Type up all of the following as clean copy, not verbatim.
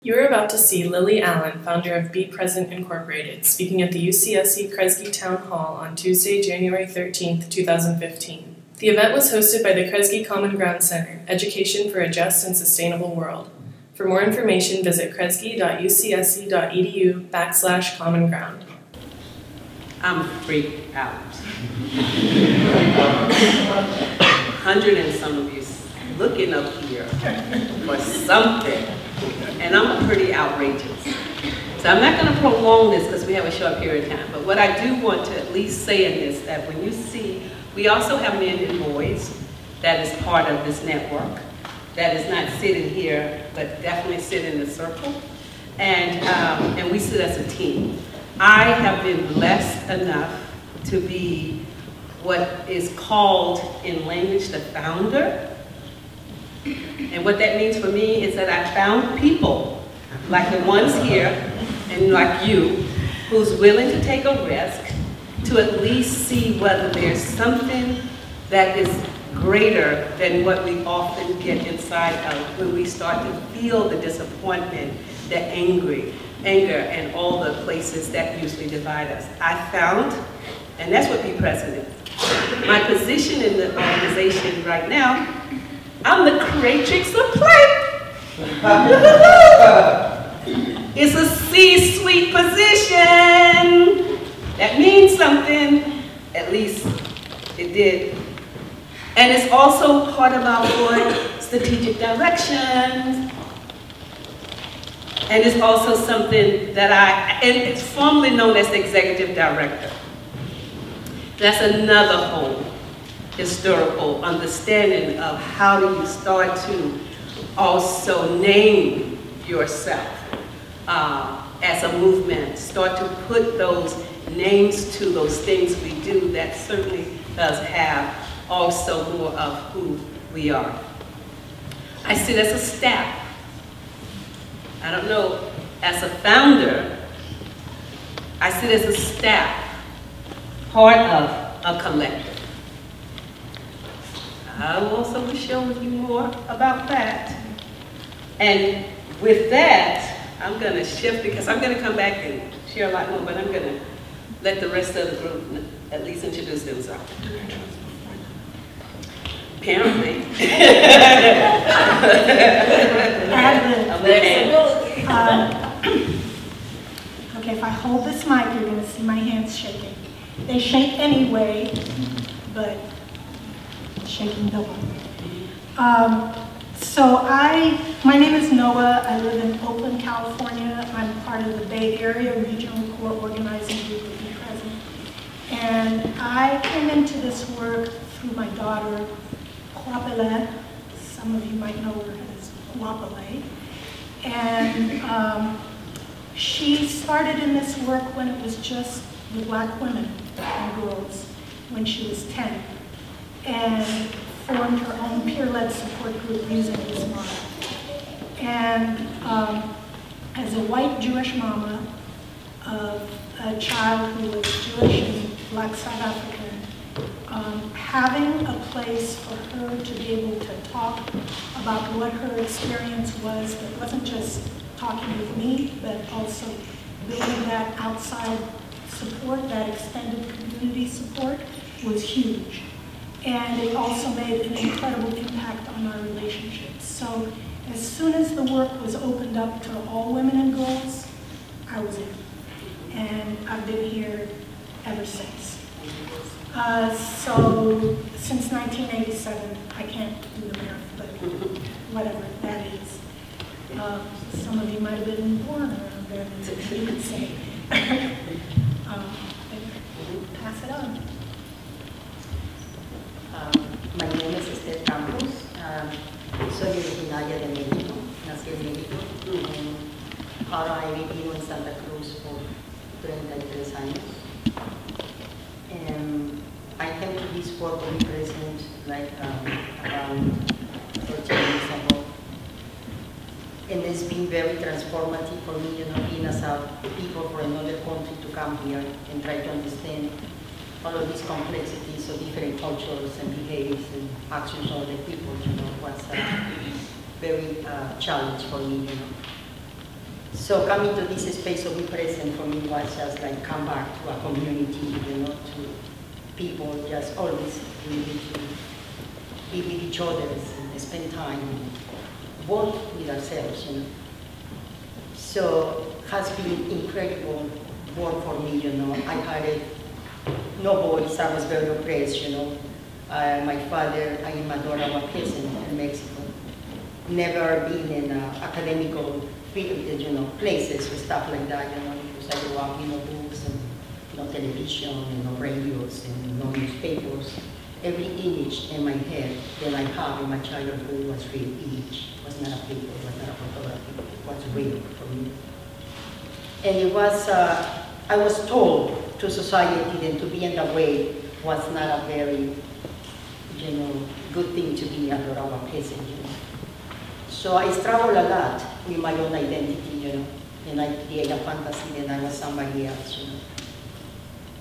You are about to see Lillie Allen, founder of Be Present Incorporated, speaking at the UCSC Kresge Town Hall on Tuesday, January 13th, 2015. The event was hosted by the Kresge Common Ground Center, Education for a Just and Sustainable World. For more information, visit kresge.ucsc.edu/common ground. I'm freaked out. 100 and some of you looking up here for something. And I'm pretty outrageous. So I'm not going to prolong this because we have a short period of time. But what I do want to at least say in this, that when you see, we also have men and boys that is part of this network, that is not sitting here, but definitely sit in the circle. And we sit as a team. I have been blessed enough to be what is called in language the founder. And what that means for me is that I found people like the ones here and like you who's willing to take a risk to at least see whether there's something that is greater than what we often get inside of when we start to feel the disappointment, the anger, and all the places that usually divide us. I found, and that's what Be Present is. My position in the organization right now, I'm the creatrix of play. It's a C-suite position. That means something, at least it did. And it's also part of our board strategic direction. And it's also something that and it's formally known as the executive director. That's another whole historical understanding of how do you start to also name yourself as a movement, start to put those names to those things we do that certainly does have also more of who we are. I sit as a staff. I don't know, as a founder, I sit as a staff, part of a collective. I will also be showing you more about that. And with that, I'm going to shift because I'm going to come back and share a lot more, but I'm going to let the rest of the group at least introduce themselves. Apparently. Okay, if I hold this mic, you're going to see my hands shaking. They shake anyway, but shaking double. My name is Noah. I live in Oakland, California. I'm part of the Bay Area Regional Core Organizing Group of Be Present. And I came into this work through my daughter, Kwapele. Some of you might know her as Kwapele. And she started in this work when it was just the black women and girls, when she was 10. And formed her own peer-led support group using this model. And as a white Jewish mama of a child who was Jewish and black South African, having a place for her to be able to talk about what her experience was that wasn't just talking with me, but also building that outside support, that extended community support, was huge. And it also made an incredible impact on our relationships. So as soon as the work was opened up to all women and girls, I was in. And I've been here ever since. So since 1987, I can't do the math, but whatever that is. Some of you might have been born around there, you could say. Pass it on. My name is Esther Campos. Soy originaria de México. Nací en México. Ahora he vivido en Santa Cruz por 33 años. I came to this work to Be Present like around 13 years ago. And it's been very transformative for me, being as a people from another country to come here and try to understand all of these complexities of different cultures and behaviors and actions of the people, was a very challenge for me, So coming to this space of Be Present for me was just like come back to a community, you know, to people just always really to be with each other and spend time and work with ourselves, you know. So it has been incredible work for me, you know. I had no voice, I was very oppressed, you know. My father, I am a Doraba peasant in Mexico. Never been in academical field, you know, places or stuff like that, you know, because I grew up, you know, books and no television and no radios and no newspapers. Every image in my head that I have in my childhood was real image. It was not a paper, it was not a photography, it was real for me. And it was, I was told to society that to be in that way was not a very, you know, good thing to be a Doraba peasant, you know. So I struggled a lot with my own identity, you know, and I created a fantasy that I was somebody else, you know.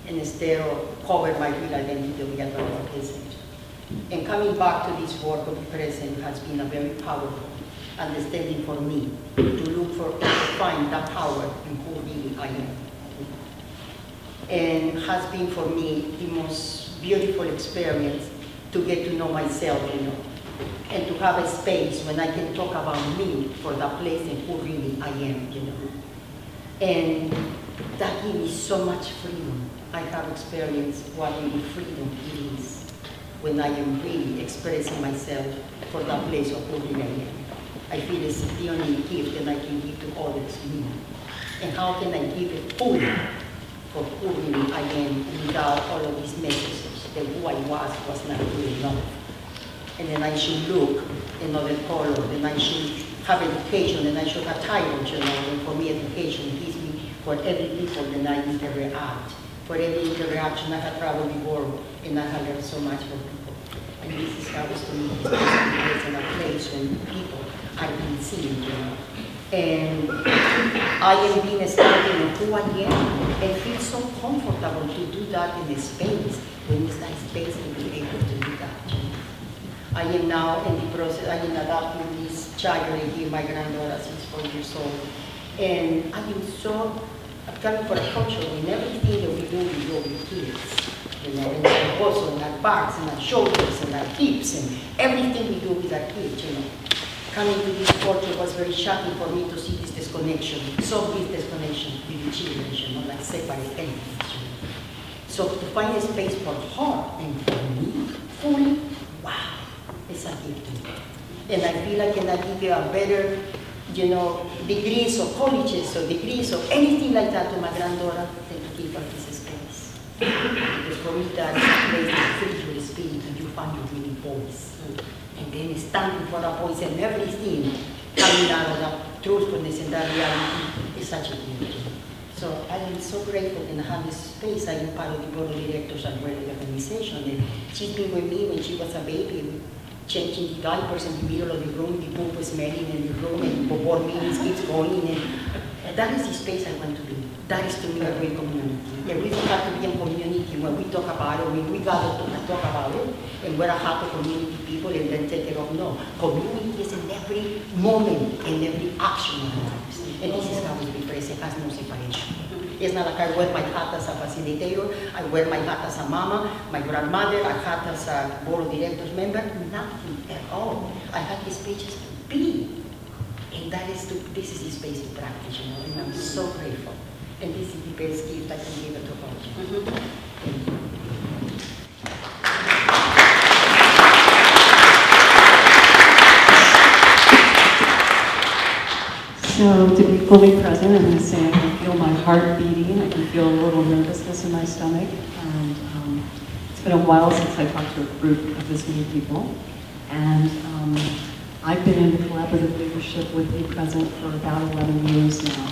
And instead of cover my real identity with a Doraba peasant. And coming back to this work of Be Present has been a very powerful understanding for me to look for, to find that power in who really I am. And has been for me the most beautiful experience to get to know myself, you know, and to have a space when I can talk about me for that place and who really I am, you know. And that gives me so much freedom. I have experienced what really freedom it is when I am really expressing myself for that place of who really I am. I feel it's the only gift that I can give to others, me. And how can I give it fully for who really I am without all of these messages that who I was not good enough. And then I should look another color, then I should have education, and I should have titles, you know, and for me education gives me for every people that I interact. For every interaction I have traveled the world, and I have learned so much from people. And this is how it's to me, it's in a place when people are being seen, you know. And I am being studying of who I am, and feel so comfortable to do that in a space, when it's that space to be able to do that. I am now in the process, I am adopting this child here, my granddaughter, she's 4 years old. And I am so, I'm coming for a culture in everything that we do with kids. You know, and our also in our backs and our shoulders and our hips and everything we do with our kids, you know. Coming to this culture was very shocking for me to see this disconnection, so big disconnection with the children, you know, like separate entities. You know. So to find a space for her and for me, fully, wow. It's a gift to me. And I feel I cannot give you a better, you know, degrees of colleges or degrees of anything like that to my granddaughter than to give her this space. Because for me that is a place that frees your spirit and you find your really voice. And then standing for a voice and everything coming out of that truthfulness and that reality is such a gift. So I am so grateful in having this space. I am part of the board of directors and the organization. And she's been with me when she was a baby, changing the diapers in the middle of the room, the poop was smelling in the room, and the board meetings keeps going. And that is the space I want to be. That is to me a real community. And we don't have to be a community when we talk about it, when we gather to talk about it, and we're a happy community people and then take it off. No, community is in every moment, in every action of our lives. And this is how we be present, has no separation. It's not like I wear my hat as a facilitator, I wear my hat as a mama, my grandmother, a hat as a board of directors member, nothing at all. I have these pages to be. And that is this is the space to practice, you know, and I'm so grateful. And this is the best gift I can give it to all. Thank you. So to be fully present, I'm going to say I can feel my heart beating, I can feel a little nervousness in my stomach, and it's been a while since I talked to a group of this many people, and I've been in collaborative leadership with Be Present for about 11 years now.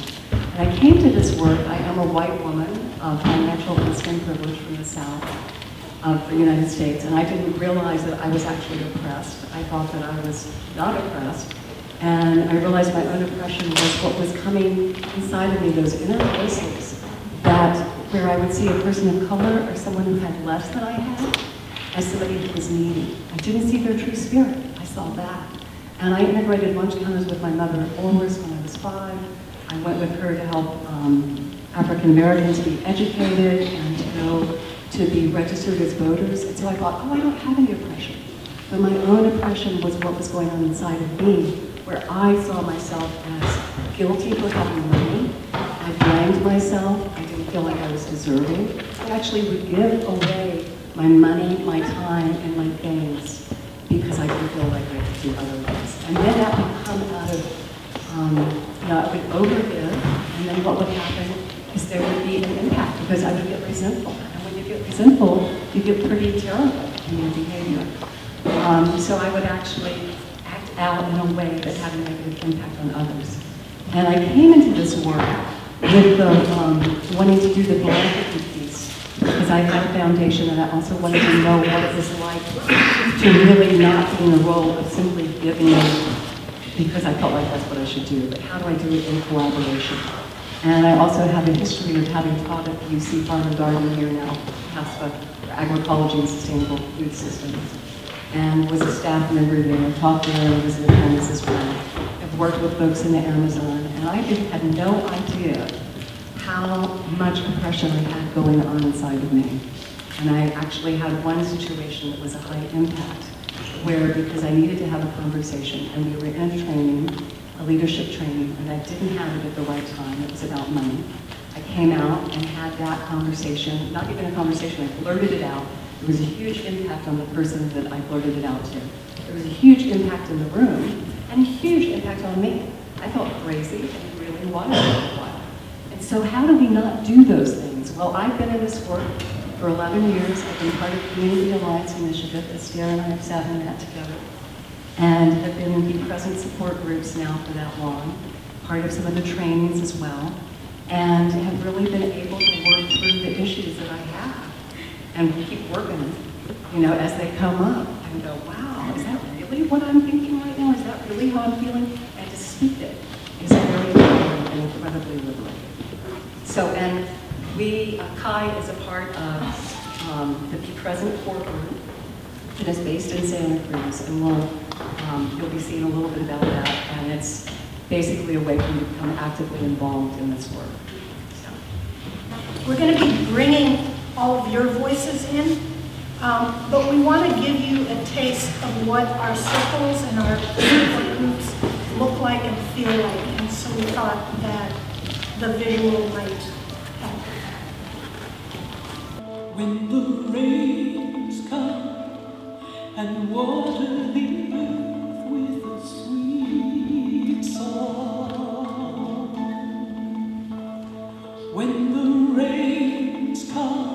And I came to this work, I am a white woman of financial and skin privilege from the South of the United States, and I didn't realize that I was actually oppressed. I thought that I was not oppressed. And I realized my own oppression was what was coming inside of me, those inner voices, that where I would see a person of color or someone who had less than I had as somebody who was needy. I didn't see their true spirit. I saw that. And I integrated lunch counters with my mother at Orr's when I was 5. I went with her to help African Americans be educated and to go to be registered as voters. And so I thought, oh, I don't have any oppression. But my own oppression was what was going on inside of me, where I saw myself as guilty for having money. I blamed myself. I didn't feel like I was deserving. I actually would give away my money, my time, and my things because I didn't feel like I could do otherwise. And then that would come out of, I would overgive, and then what would happen is there would be an impact because I would get resentful. And when you get resentful, you get pretty terrible in your behavior. So I would actually act out in a way that had a negative impact on others. And I came into this work with the wanting to do the philanthropy piece because I had a foundation and I also wanted to know what it was like to really not be in the role of simply giving because I felt like that's what I should do, but how do I do it in collaboration? And I also have a history of having taught at the UC Farm and Garden here now, HASPA, for Agroecology and Sustainable Food Systems, and was a staff member there, taught there, and was an apprentice as well. I've worked with folks in the Amazon, and I had no idea how much oppression I had going on inside of me. And I actually had one situation that was a high impact, where because I needed to have a conversation, and we were in a training, a leadership training, and I didn't have it at the right time. It was about money. I came out and had that conversation, not even a conversation, I blurted it out. There was a huge impact on the person that I blurted it out to. There was a huge impact in the room, and a huge impact on me. I felt crazy and really wild for a while. And so how do we not do those things? Well, I've been in this work for 11 years. I've been part of the Community Alliance Initiative, as Sarah and I have sat in that together, and have been in Be Present support groups now for that long, part of some of the trainings as well, and have really been able to work through the issues that I have. And we keep working, as they come up, and go, wow, is that really what I'm thinking right now? Is that really how I'm feeling? And to speak it is very important and incredibly liberating. So, and we, Kai is a part of the Be Present core group that is based in Santa Cruz, and you'll be seeing a little bit about that, and it's basically a way for you to become actively involved in this work. So. We're going to be bringing all of your voices in, but we want to give you a taste of what our circles and our support groups look like and feel like, and so we thought that the visual might help. When the rains come and water the earth with a sweet song, when the rains come,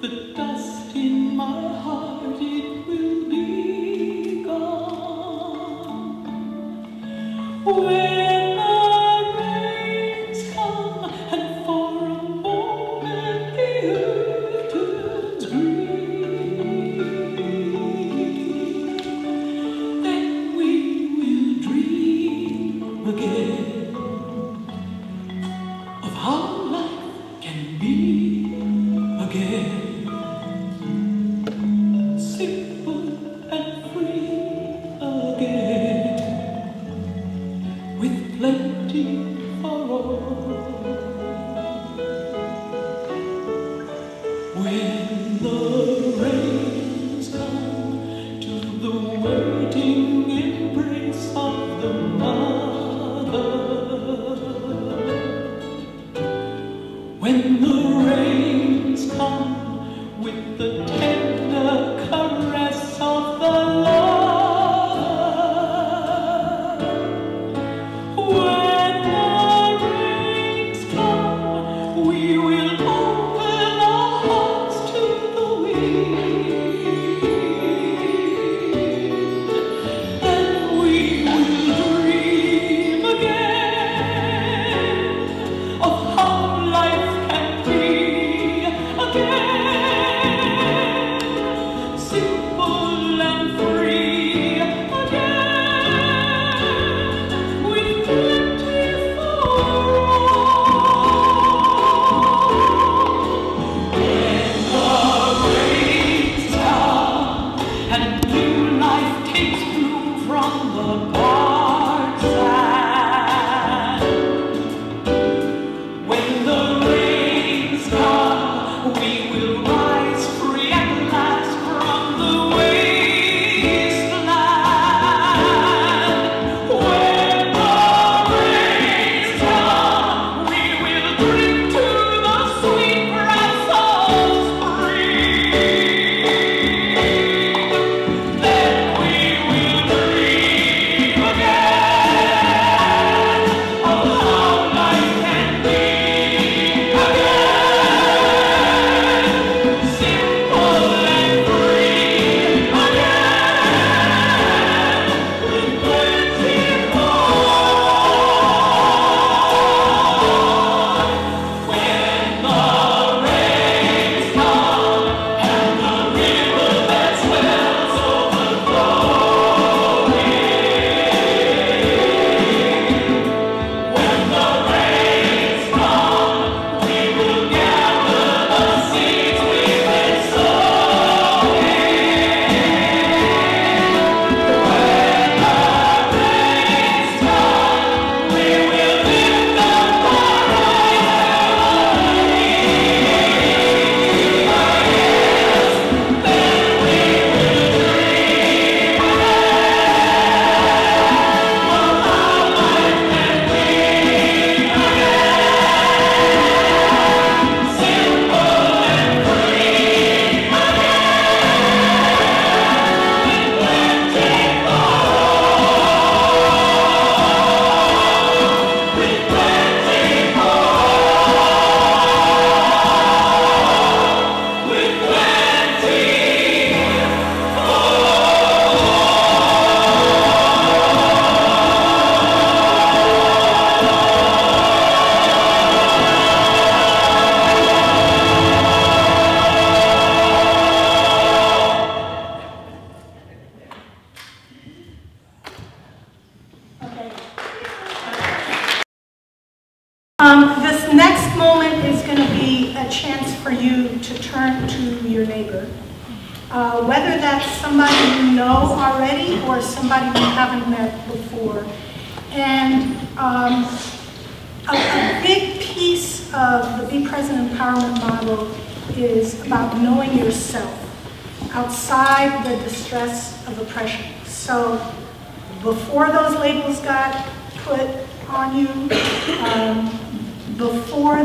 the dust in my heart, it will be gone. When the rains come and for a moment the earth turns green, then we will dream again of how life can be again. Simple and free again, with plenty for all. When the rains come to the waiting embrace of the mother, when the rains come with the tender caress of the lover, when the rains come This next moment is going to be a chance for you to turn to your neighbor. Whether that's somebody you know already or somebody you haven't met before. And a big piece of the Be Present Empowerment model is about knowing yourself outside the distress of oppression. So before those labels got put on you, before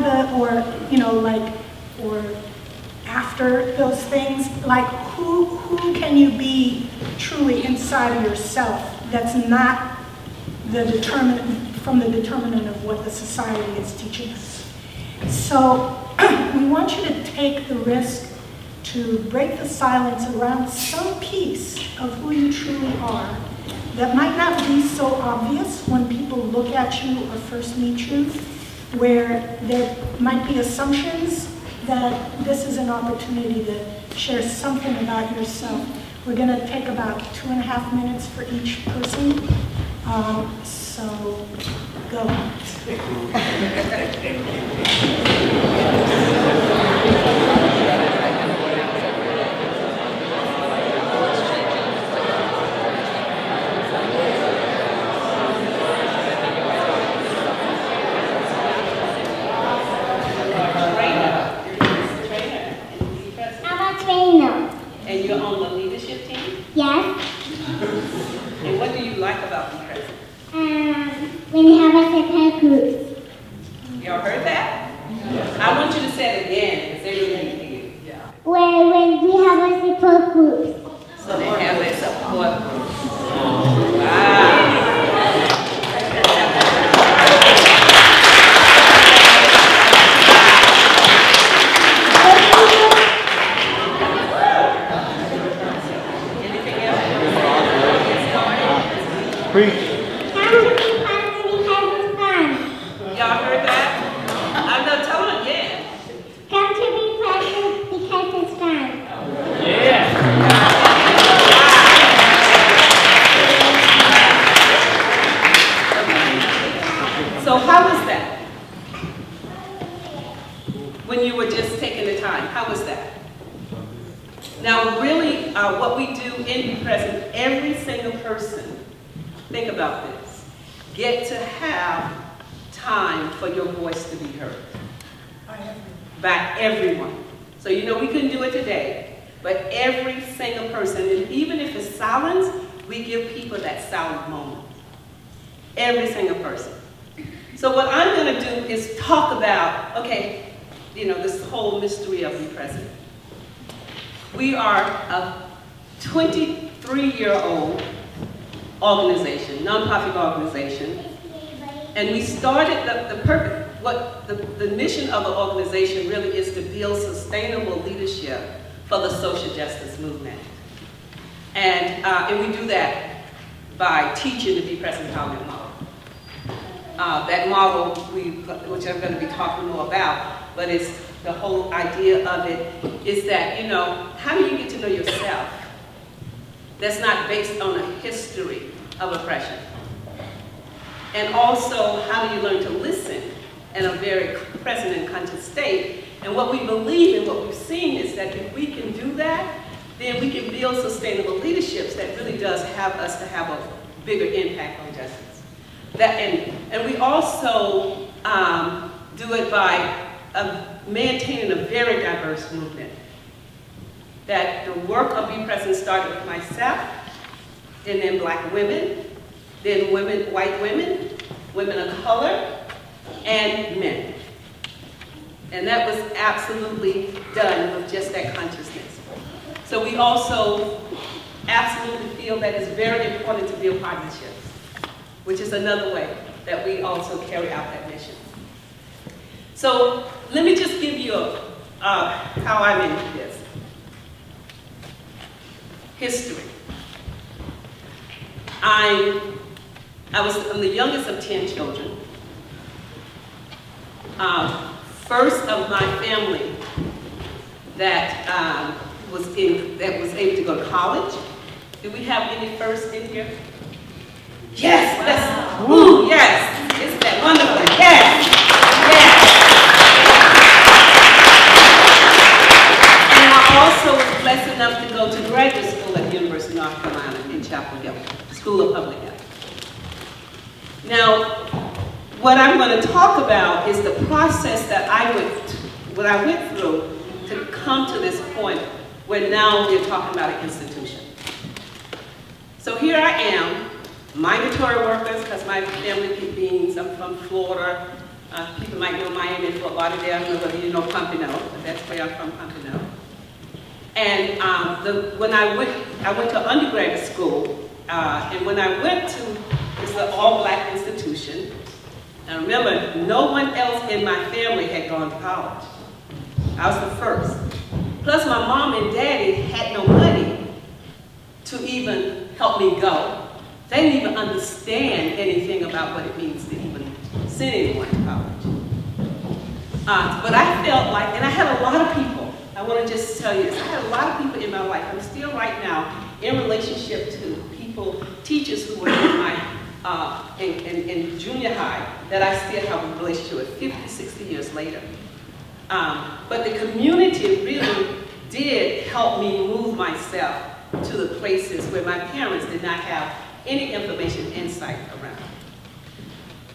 or after those things, like who can you be truly inside of yourself that's not the determinant of what the society is teaching us. So we want you to take the risk to break the silence around some piece of who you truly are that might not be so obvious when people look at you or first meet you, where there might be assumptions that this is an opportunity to share something about yourself. We're going to take about 2.5 minutes for each person. So go. And you're on the leadership team? Yes. And what do you like about Be Present? When you have a separate group. Y'all heard that? Yes. I want you to say it again, because they really need to hear it. Yeah. When we have a support group. So they have that support group. Wow. Come to Be Present because it's fun. Y'all heard that? I'm not telling again. Come to Be Present because it's fun. Yeah. So how was that? When you were just taking the time, how was that? Now really, what we do in Be Present, every single person, think about this, get to have time for your voice to be heard. By everyone. So you know we couldn't do it today, but every single person, and even if it's silence, we give people that silent moment. Every single person. So what I'm going to do is talk about, okay, you know, this whole mystery of Be Present. We are a 23-year-old organization, nonprofit organization, and we started the mission of the organization really is to build sustainable leadership for the social justice movement. And we do that by teaching the Be Present Empowerment model. That model, which I'm going to be talking more about, but it's the whole idea of it is that, you know, how do you get to know yourself that's not based on a history of oppression? And also, how do you learn to listen in a very present and conscious state? And what we believe and what we've seen is that if we can do that, then we can build sustainable leaderships that really does have us to have a bigger impact on justice. And we also do it by maintaining a very diverse movement. That the work of Be Present started with myself, and then Black women, then women, white women, women of color, and men. And that was absolutely done with just that consciousness. So we also absolutely feel that it's very important to build partnerships, which is another way that we also carry out that mission. So let me just give you how I'm into this. History. I'm the youngest of 10 children. First of my family that was able to go to college. Do we have any first in here? Yes, wow. Ooh, yes, isn't that wonderful? Yes, to talk about is the process that what I went through to come to this point where now we're talking about an institution. So here I am, migratory workers, because my family being, I'm from Florida. People might know Miami and Fort Lauderdale. I don't know whether you know Pompano, but that's where I'm from, Pompano. And when I went to undergraduate school, and when I went to, it's an all-black institution. And remember, no one else in my family had gone to college. I was the first. Plus, my mom and daddy had no money to even help me go. They didn't even understand anything about what it means to even send anyone to college. But I felt like, and I had a lot of people, I want to just tell you this, I had a lot of people in my life. I'm still right now in relationship to people, teachers who were in my, in junior high, that I still have a relationship with 50, 60 years later. But the community really did help me move myself to the places where my parents did not have any information, insight around.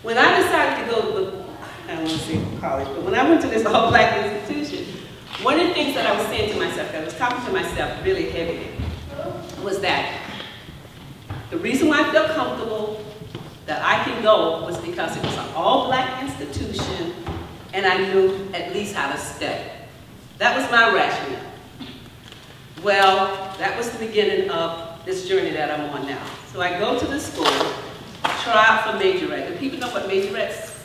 When I decided to go to, I don't want to say college, but when I went to this all-black institution, one of the things that I was saying to myself, I was talking to myself really heavily, was that the reason why I felt comfortable that I could go was because it was an all-black institution and I knew at least how to study. That was my rationale. Well, that was the beginning of this journey that I'm on now. So I go to the school, try out for majorette. Do people know what majorettes?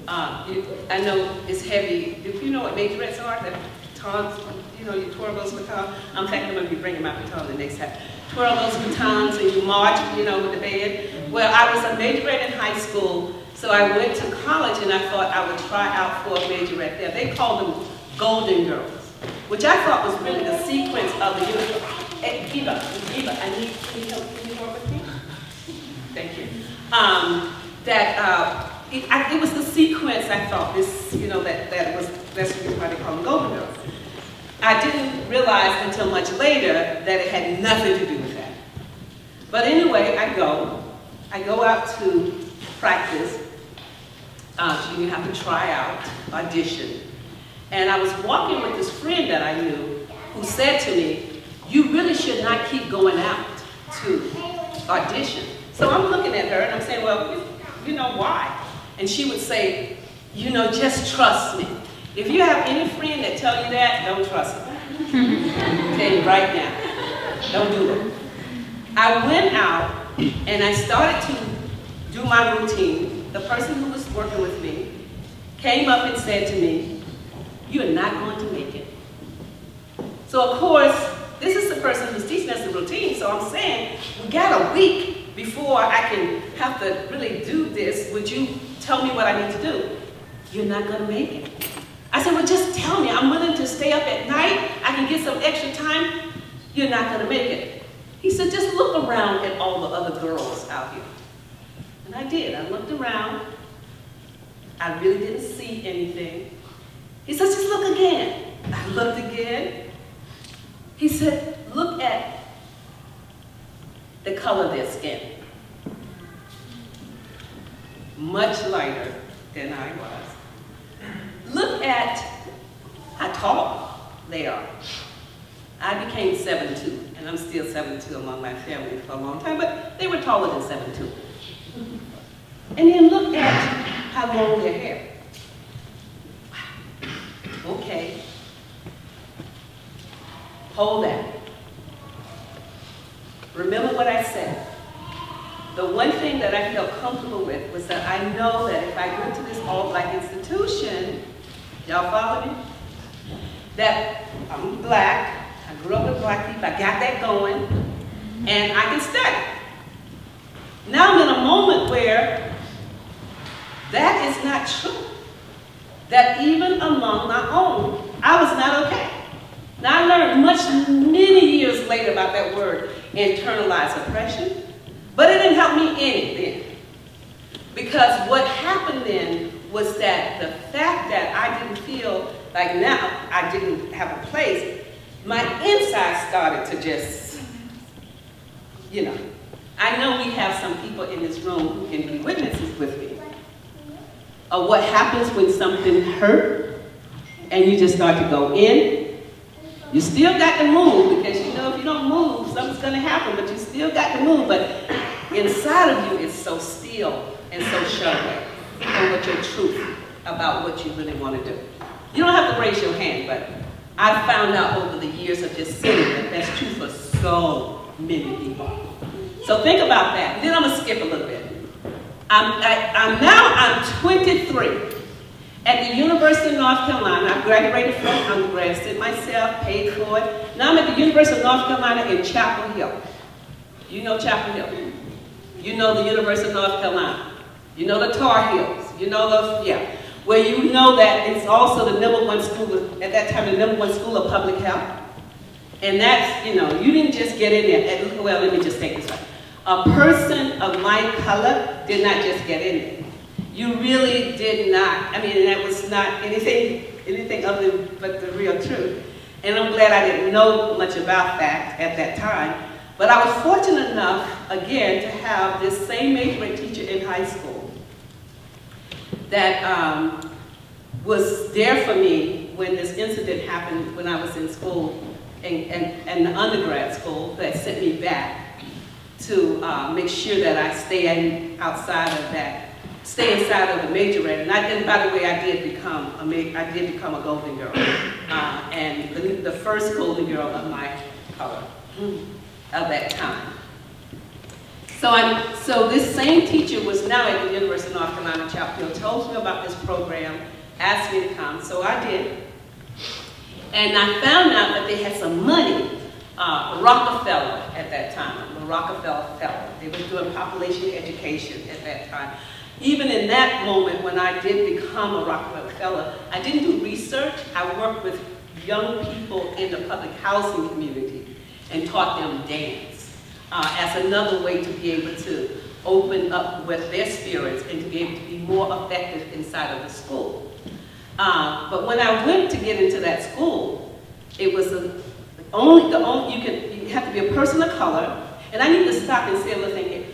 I know it's heavy. If you know what majorettes are, the batons, you know, you twirl those batons. In fact, I'm going to be bringing my baton the next time. Twirl those batons and you march, you know, with the band. Well, I was a majorette in high school, so I went to college and I thought I would try out for a majorette there. They called them Golden Girls, which I thought was really the sequence of the uniform. Hey, Eva, I need, can you work with me? Thank you. It was the sequence I thought this, you know, that's the reason why they call them Golden Girls. I didn't realize until much later that it had nothing to do with that. But anyway, I go out to practice. You have to try out, audition. And I was walking with this friend that I knew who said to me, you really should not keep going out to audition. So I'm looking at her and I'm saying, well, you know why? And she would say, you know, just trust me. If you have any friend that tell you that, don't trust them. I'm telling you right now, don't do it. I went out and I started to do my routine. The person who was working with me came up and said to me, you are not going to make it. So of course, this is the person who's teaching us the routine, so I'm saying, we got a week before I can have to really do this. Would you tell me what I need to do? You're not going to make it. I said, well, just tell me. I'm willing to stay up at night. I can get some extra time. You're not going to make it. He said, just look around at all the other girls out here. And I did. I looked around. I really didn't see anything. He said, just look again. I looked again. He said, look at the color of their skin. Much lighter than I was. Look at how tall they are. I became 7'2", and I'm still 7'2" among my family for a long time, but they were taller than 7'2". And then look at how long their hair. Wow. Okay. Hold that. Remember what I said. The one thing that I felt comfortable with was that I know that if I went to this all-black institution, y'all follow me? That I'm black, I grew up with black people, I got that going, and I can study. Now I'm in a moment where that is not true. That even among my own, I was not okay. Now I learned many years later about that word, internalized oppression, but it didn't help me any then. Because what happened then was that the fact that I didn't feel like now I didn't have a place, my inside started to just, you know. I know we have some people in this room who can be witnesses with me. of what happens when something hurt and you just start to go in. You still got to move, because you know if you don't move, something's going to happen, but you still got to move. But inside of you, it's so still and so shut away from what your truth about what you really want to do. You don't have to raise your hand, but I found out over the years of just sitting that that's true for so many people. So think about that. Then I'm going to skip a little bit. I'm 23 at the University of North Carolina. I graduated from undergrad, did myself, paid for it. Now I'm at the University of North Carolina in Chapel Hill. You know Chapel Hill. You know the University of North Carolina. You know the Tar Heels. You know those, yeah. Where you know that it's also the #1 school, at that time, the #1 school of public health. And that's, you know, you didn't just get in there. Well, let me just take this one. A person of my color did not just get in there. You really did not. I mean, that was not anything other but the real truth. And I'm glad I didn't know much about that at that time. But I was fortunate enough, again, to have this same major grade teacher in high school that was there for me when this incident happened when I was in school and the undergrad school that sent me back to make sure that I stay inside of the majorette. And by the way, I did become a Golden Girl, and the first Golden Girl of my color of that time. So this same teacher was now at the University of North Carolina, Chapel Hill, told me about this program, asked me to come, so I did. And I found out that they had some money, Rockefeller at that time, the Rockefeller Fellow. They were doing population education at that time. Even in that moment when I did become a Rockefeller Fellow, I didn't do research. I worked with young people in the public housing community and taught them dance as another way to be able to open up with their spirits and to be able to be more effective inside of the school. But when I went to get into that school, it was you have to be a person of color. And I need to stop and say a little thing here.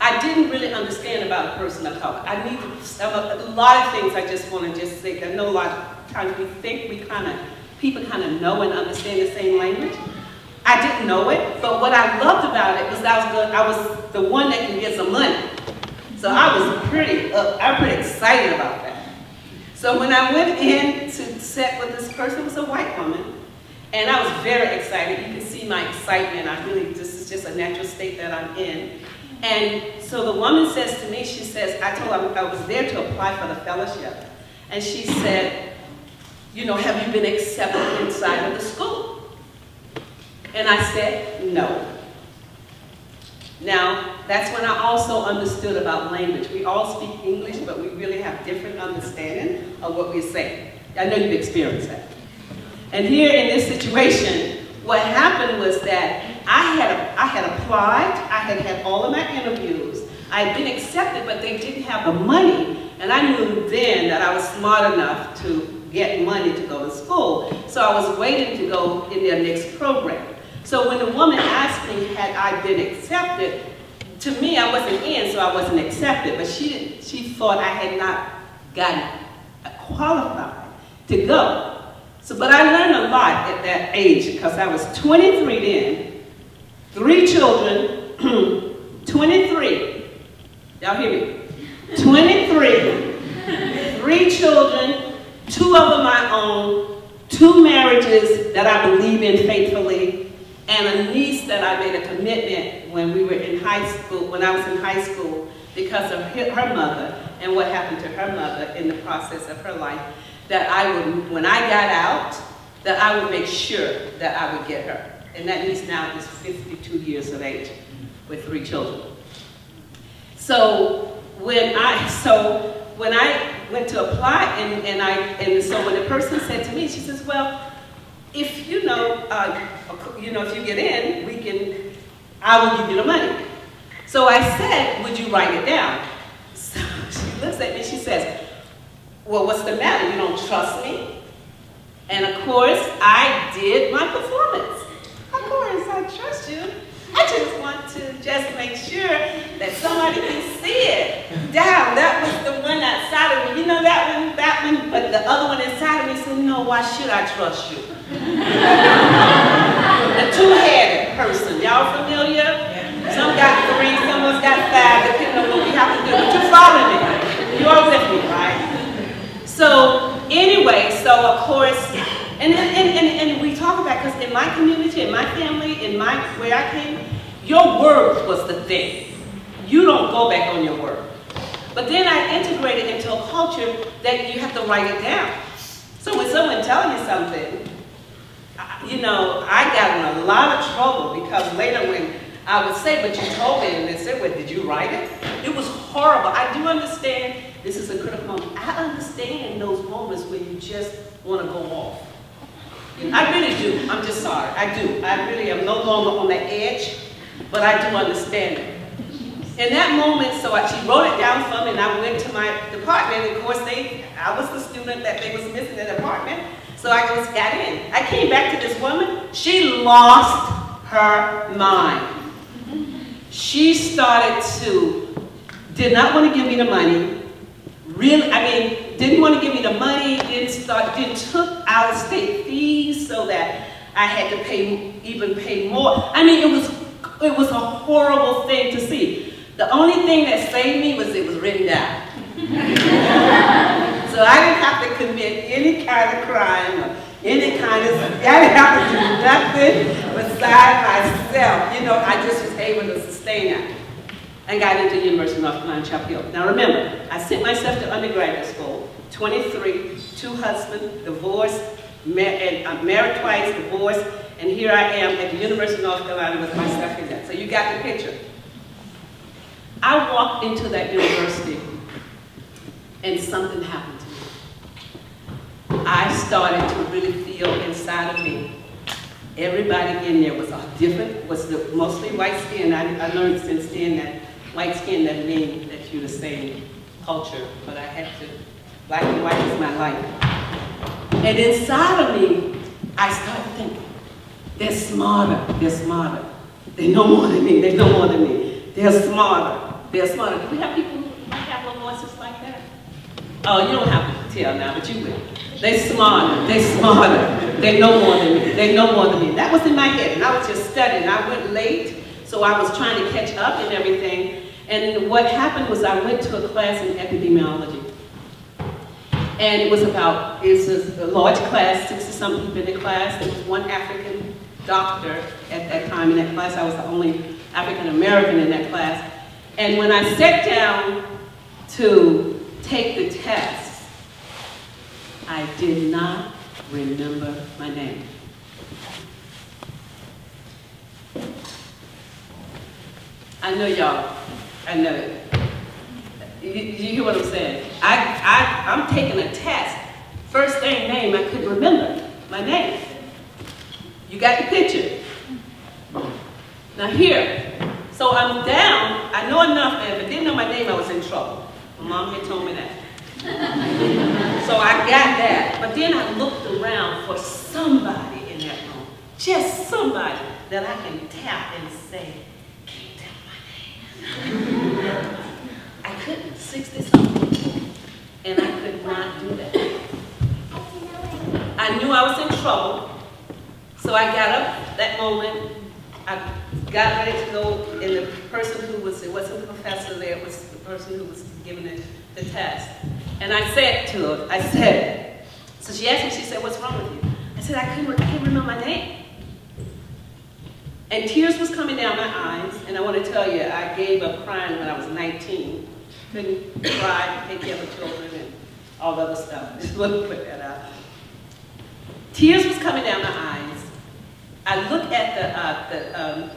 I didn't really understand about a person of color. A lot of things I just want to just say. I know a lot of times we think people kind of know and understand the same language. I didn't know it, but what I loved about it was I was the one that can get some money. So I was pretty excited about that. So when I went in to sit with this person, it was a white woman, and I was very excited. You can see my excitement. This is just a natural state that I'm in. And so the woman says to me, she says, I told her I was there to apply for the fellowship. And she said, you know, have you been accepted inside of the school? And I said, no. Now, that's when I also understood about language. We all speak English, but we really have different understanding of what we're saying. I know you've experienced that. And here in this situation, what happened was that I had applied, I had had all of my interviews, I had been accepted, but they didn't have the money, and I knew then that I was smart enough to get money to go to school. So I was waiting to go in their next program. So when the woman asked me had I been accepted, to me I wasn't in, so I wasn't accepted, but she thought I had not gotten qualified to go. So, but I learned a lot at that age because I was 23 then, 3 children, 23, y'all hear me? 23, 3 children, 2 of them my own, 2 marriages that I believe in faithfully, and a niece that I made a commitment when we were in high school, when I was in high school, because of her mother and what happened to her mother in the process of her life, that I would, when I got out, that I would make sure that I would get her. And that niece now is 52 years of age with 3 children. So when I went to apply, and so when the person said to me, she says, well, if you know, if you get in, I will give you the money. So I said, would you write it down? So she looks at me, she says, well, what's the matter? You don't trust me? And of course, I did my performance. Of course, I trust you. I just want to just make sure that somebody can see it. Damn, that was the one outside of me. You know that one, but the other one inside of me said, no, why should I trust you? The two-headed person, y'all familiar? Some got 3, some of us got 5, depending on what we have to do. But you follow me. You are with me, right? So anyway, so of course, and we talk about, because in my community, in my family, where I came, your word was the thing. You don't go back on your word. But then I integrated into a culture that you have to write it down. So when someone tells you something, you know, I got in a lot of trouble because later when I would say, but you told me, and they said, well, did you write it? It was horrible. I do understand this is a critical moment. I understand those moments when you just want to go off. I really do. I'm just sorry. I do. I really am no longer on the edge, but I do understand it. In that moment, so she wrote it down for me, and I went to my department. Of course, I was the student that they was missing in the department, so I just got in. I came back to this woman. She lost her mind. She started did not want to give me the money. Really, I mean, didn't want to give me the money. Then took out-of-state fees so that I had to even pay more. I mean, it was a horrible thing to see. The only thing that saved me was it was written down. So I didn't have to commit any kind of crime or any kind of, I didn't have to do nothing beside myself. You know, I just was able to sustain that. And got into the University of North Carolina, Chapel Hill. Now remember, I sent myself to undergraduate school, 23, 2 husbands, divorced, married twice, divorced, and here I am at the University of North Carolina with my stuff in that. So you got the picture. I walked into that university and something happened to me. I started to really feel inside of me. Everybody in there was mostly white skin. I learned since then that white skin doesn't mean that you're the same culture, but I had to, black and white is my life. And inside of me, I started thinking, they're smarter, They know more than me, They're smarter, Do we have people who might have little voices like that? Oh, you don't have to tell now, but you will. They're smarter, They know more than me, That was in my head, and I was just studying. I went late, so I was trying to catch up and everything. And what happened was I went to a class in epidemiology. And it was a large class, 60-something people in the class. There was one African doctor at that time in that class. I was the only African-American in that class. And when I sat down to take the test, I did not remember my name. I know y'all, I know it. You hear what I'm saying? I'm taking a test. First name, I couldn't remember my name. You got the picture? Now here, so I'm down, I know enough, and if I didn't know my name, I was in trouble. My mom had told me that. So I got that, but then I looked around for somebody in that room, just somebody that I can tap and say, can you tell my name? I couldn't, 60-something, and I could not do that. I knew I was in trouble, so I got up that moment. I got ready to go, and the person who was, it wasn't the professor there, it was the person who was giving the test. And I said to her, I said, so she asked me, she said, what's wrong with you? I said, I can't remember my name. And tears was coming down my eyes, and I want to tell you, I gave up crying when I was 19. Couldn't cry, take care of children, and all the other stuff. Just let me put that out. Tears was coming down my eyes. I look at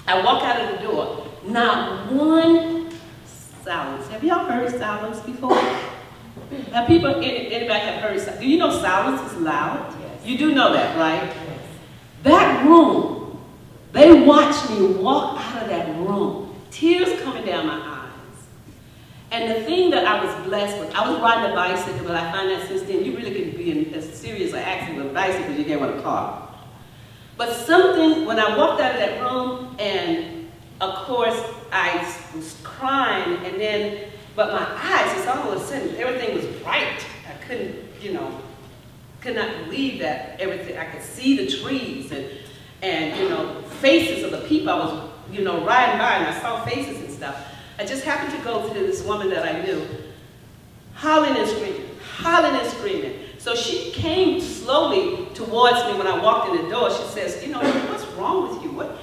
I walk out of the door. Not one silence. Have y'all heard silence before? Have people, anybody have heard silence? Do you know silence is loud? Yes. You do know that, right? Yes. That room, they watched me walk out of that room. Tears coming down my eyes. And the thing that I was blessed with, I was riding a bicycle, but I find that since then, you really can be in a serious accident with a bicycle because you can't run a car. But something, when I walked out of that room, and of course I was crying, and then, but my eyes, it's all of a sudden, everything was bright. I couldn't, you know, could not believe that everything, I could see the trees and you know, faces of the people I was, you know, riding by, and I saw faces and stuff. I just happened to go to this woman that I knew, hollering and screaming. So she came slowly towards me when I walked in the door. She says, you know, what's wrong with you? What?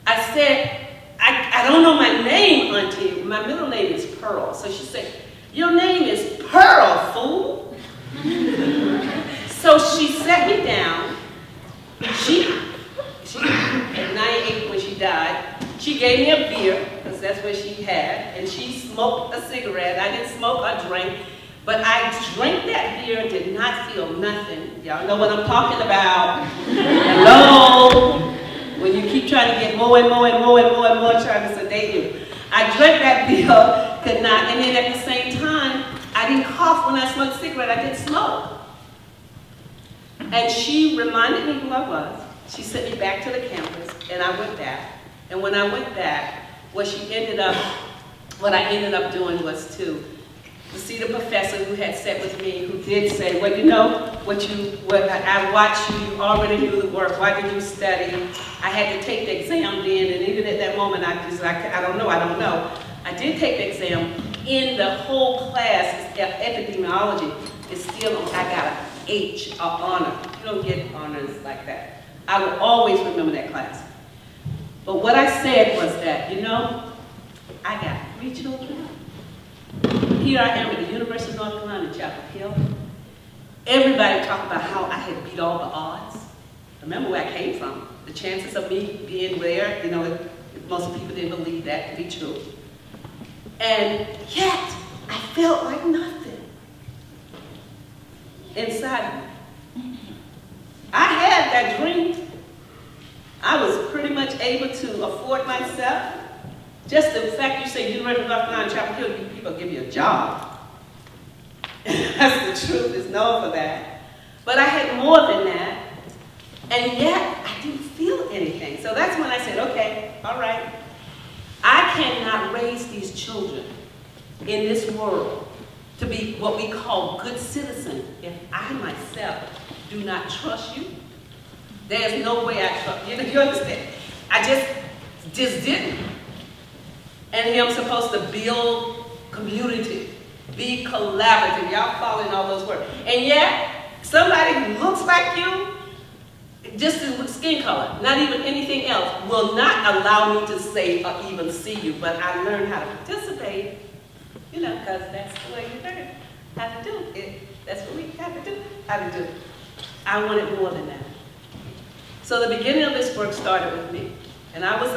I said, I don't know my name, Auntie. My middle name is Pearl. So she said, your name is Pearl, fool. So she sat me down. She at 98 when she died, she gave me a beer, because that's what she had, and she smoked a cigarette. I didn't smoke or drink, but I drank that beer and did not feel nothing. Y'all know what I'm talking about. Hello? When you keep trying to get more and more and more and more and more trying to sedate you. I drank that beer, could not, and then at the same time, I didn't cough when I smoked a cigarette. I didn't smoke. And she reminded me who I was. She sent me back to the campus, and I went back. And when I went back, what I ended up doing was to see the professor who had sat with me, who did say, well, you know, I watched you, you already knew the work, why did you study? I had to take the exam then, and even at that moment, I don't know. I did take the exam. In the whole class, epidemiology, is still, I got an H, an honor. You don't get honors like that. I will always remember that class. But what I said was that, you know, I got 3 children. Here I am at the University of North Carolina in Chapel Hill. Everybody talked about how I had beat all the odds. Remember where I came from. The chances of me being there, you know, most people didn't believe that to be true. And yet, I felt like nothing inside me. I had that dream. I was pretty much able to afford myself. Just the fact you say University of North Carolina, Chapel Hill, people give you a job. That's the truth, is known for that. But I had more than that, and yet I didn't feel anything. So that's when I said, okay, all right. I cannot raise these children in this world to be what we call good citizens if I myself do not trust you. There's no way I trust you. You understand? I just didn't. And here I'm supposed to build community, be collaborative. Y'all following all those words. And yet, somebody who looks like you, just the skin color, not even anything else, will not allow me to say or even see you. But I learned how to participate, you know, because that's the way you learn how to do it. That's what we have to do, how to do it. I wanted more than that. So the beginning of this work started with me. And I was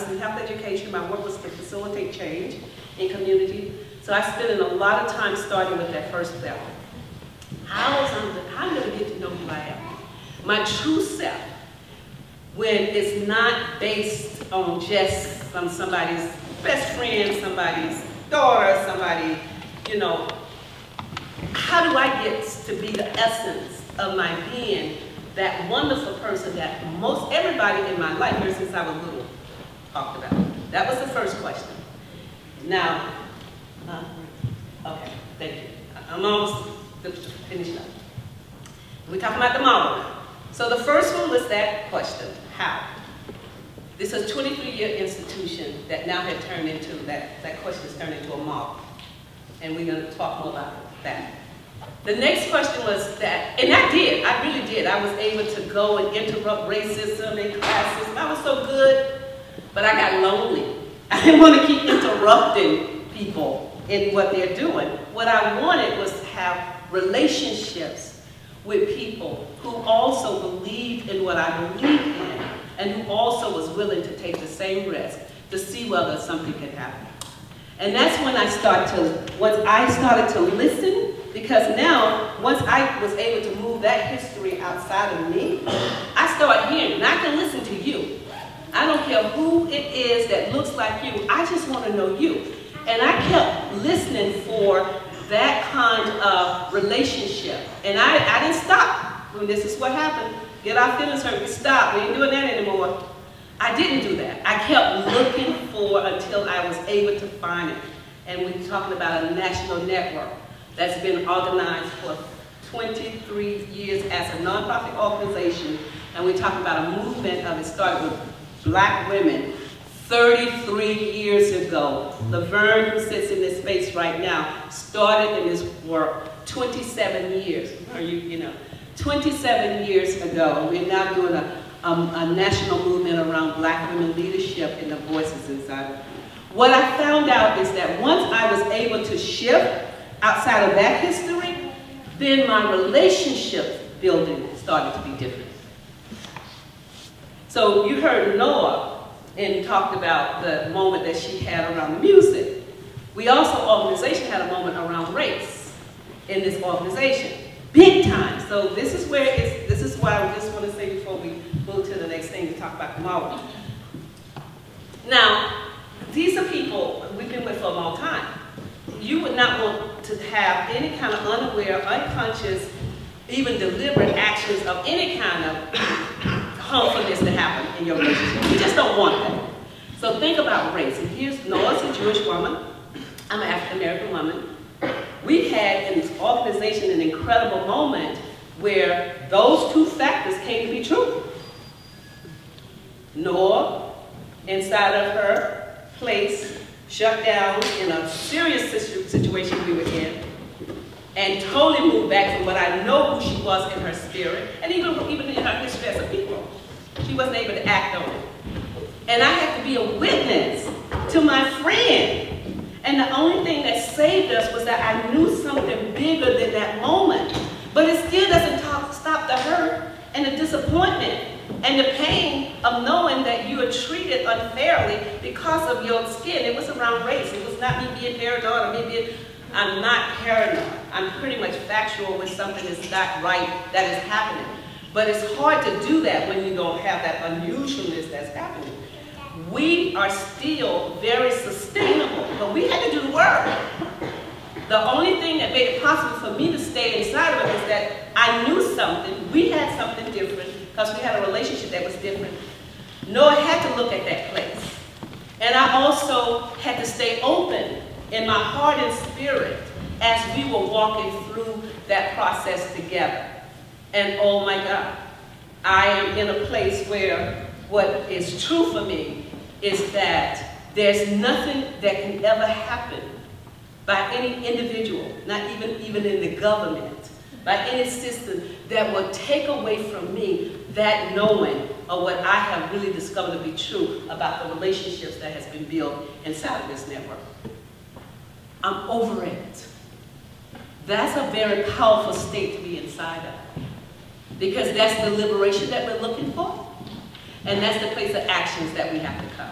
in health education. My work was to facilitate change in community. So I spent a lot of time starting with that first step. How am I going to get to know who I am? My true self, when it's not based on just somebody's best friend, somebody's daughter, somebody, you know. How do I get to be the essence of my being, that wonderful person that most everybody in my life, ever since I was little, talked about? That was the first question. Now, okay, thank you. I'm almost finished up. We're talking about the model. So the first one was that question, how? This is a 23-year institution that now had turned into, that question has turned into a model. And we're going to talk more about that. The next question was that, and I really did. I was able to go and interrupt racism and classism. I was so good, but I got lonely. I didn't want to keep interrupting people in what they're doing. What I wanted was to have relationships with people who also believed in what I believed in, and who also was willing to take the same risk to see whether something could happen. And that's when once I started to listen, because now, once I was able to move that history outside of me, I started hearing, and I can listen to you. I don't care who it is that looks like you, I just want to know you. And I kept listening for that kind of relationship. And I didn't stop when this is what happened. get our feelings hurt, we stop, we ain't doing that anymore. I didn't do that. I kept looking for until I was able to find it. And we're talking about a national network that's been organized for 23 years as a nonprofit organization. And we're talking about a movement of it started with black women 33 years ago. Laverne, who sits in this space right now, started in this work 27 years. 27 years ago. And we're now doing a national movement around black women leadership and the voices inside of it. What I found out is that once I was able to shift outside of that history, then my relationship building started to be different. So you heard Noah and talked about the moment that she had around music. We also, organization, had a moment around race in this organization. Big time. So this is where this is what I just want to say before we move to the next thing to talk about tomorrow. Now, these are people we've been with for a long time. You would not want to have any kind of unaware, unconscious, even deliberate actions of any kind of harmfulness to happen in your relationship. You just don't want that. So think about race. And here's Noah's a Jewish woman. I'm an African-American woman. We had in this organization an incredible moment where those two factors came to be true. Noah, inside of her place, shut down in a serious situation we were in, and totally moved back from what I know who she was in her spirit, and even in her history as a people. She wasn't able to act on it. And I had to be a witness to my friend. And the only thing that saved us was that I knew something bigger than that moment. But it still doesn't stop the hurt and the disappointment and the pain of knowing that you are treated unfairly because of your skin. It was around race. It was not me being paranoid or me being, I'm not paranoid. I'm pretty much factual when something is not right that is happening. But it's hard to do that when you don't have that unusualness that's happening. We are still very sustainable, but we had to do the work. The only thing that made it possible for me to stay inside of it is that I knew something. We had something different because we had a relationship that was different. Noah had to look at that place. And I also had to stay open in my heart and spirit as we were walking through that process together. And oh my God, I am in a place where what is true for me is that there's nothing that can ever happen by any individual, not even in the government, by any system that will take away from me that knowing of what I have really discovered to be true about the relationships that has been built inside of this network. I'm over it. That's a very powerful state to be inside of, because that's the liberation that we're looking for. And that's the place of actions that we have to come.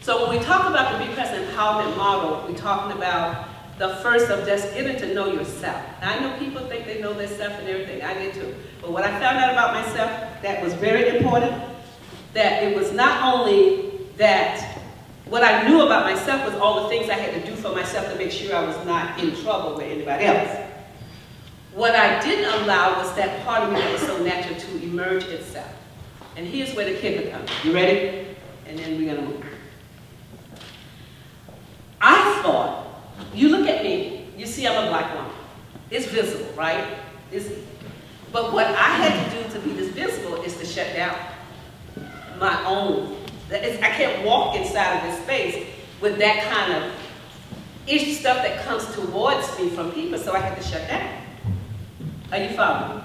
So when we talk about the Be Present Empowerment Model, we're talking about the first of just getting to know yourself. Now, I know people think they know their self and everything. I did too. But what I found out about myself that was very important, that it was not only that what I knew about myself was all the things I had to do for myself to make sure I was not in trouble with anybody else. What I didn't allow was that part of me that was so natural to emerge itself. And here's where the kicker comes. You ready? And then we're going to move. I thought, you look at me, you see I'm a black woman. It's visible, right? But what I had to do to be this visible is to shut down my own. I can't walk inside of this space with that kind of stuff that comes towards me from people, so I had to shut down. Are you following me?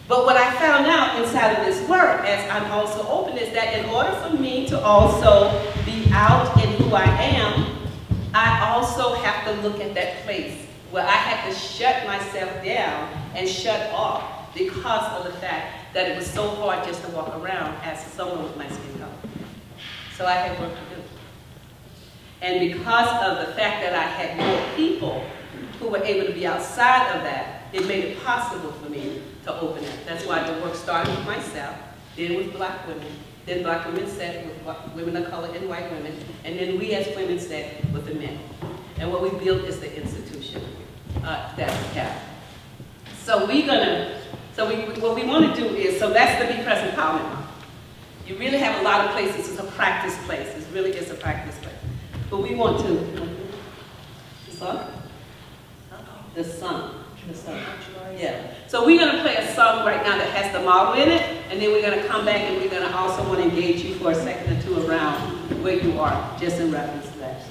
But what I found out inside of this work, as I'm also open, is that in order for me to also be out in who I am, I also have to look at that place where I had to shut myself down and shut off because of the fact that it was so hard just to walk around as someone with my skin color. So I had work to do. And because of the fact that I had more people who were able to be outside of that, it made it possible for me to open it. That's why the work started with myself, then with black women, then black women sat with women of color and white women, and then we as women sat with the men. And what we built is the institution that we have. So we're gonna So what we want to do is, so that's the Be Present Empowerment Month. You really have a lot of places. It's a practice place. It really is a practice place. But we want to, the sun? The sun. The sun. Yeah. So we're going to play a song right now that has the model in it, and then we're going to come back and we're going to also want to engage you for a second or two around where you are, just in reference to that.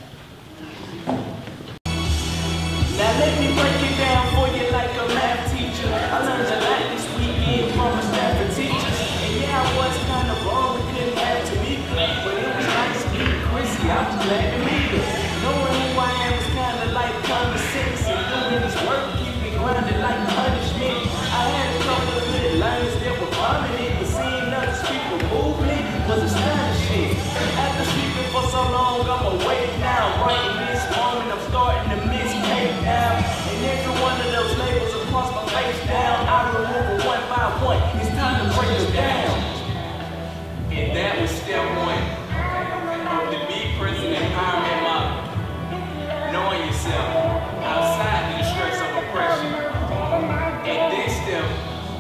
Now let me break it down for you like a math teacher. I learned a lot this weekend from a staff of teachers. And yeah, I was kind of wrong, we couldn't have Tamika. But it was nice meeting Chrissy, I was glad to meet her. Knowing who I am is kind of like common sense. And doing this work, keep me grounded like punishment. I had a couple of good learners that were prominent, but seeing other people movement was astonishing. After sleeping for so long, I'm awake now. Right in this moment, I'm starting to misbehave now. And every one of those labels across my face down, I remember one by one. It's time to break them down. And that was step one of the Be Present Empowerment model. Knowing yourself outside the stress of oppression. And this step,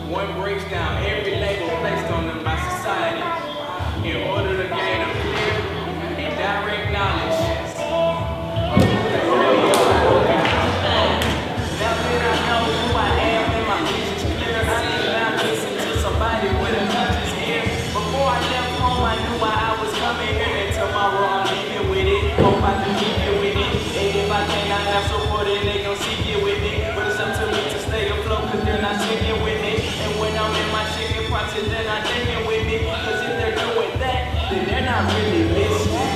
one breaks down every label placed on them by society in order to gain a clear and direct knowledge of who they really are. Now that I know who I am and my vision's clear, I can now listen to somebody with a conscious ear. Before I left home, I knew why I was coming here, and tomorrow I'm leaving with it. Hope I can keep it with it. And if I cannot have support, then they gon' seek it with it. But it's up to me to stay afloat, cause they're not sticking with it. And when I'm in my chicken pots, they're not thinking with me. Cause if they're doing that, then they're not really listening.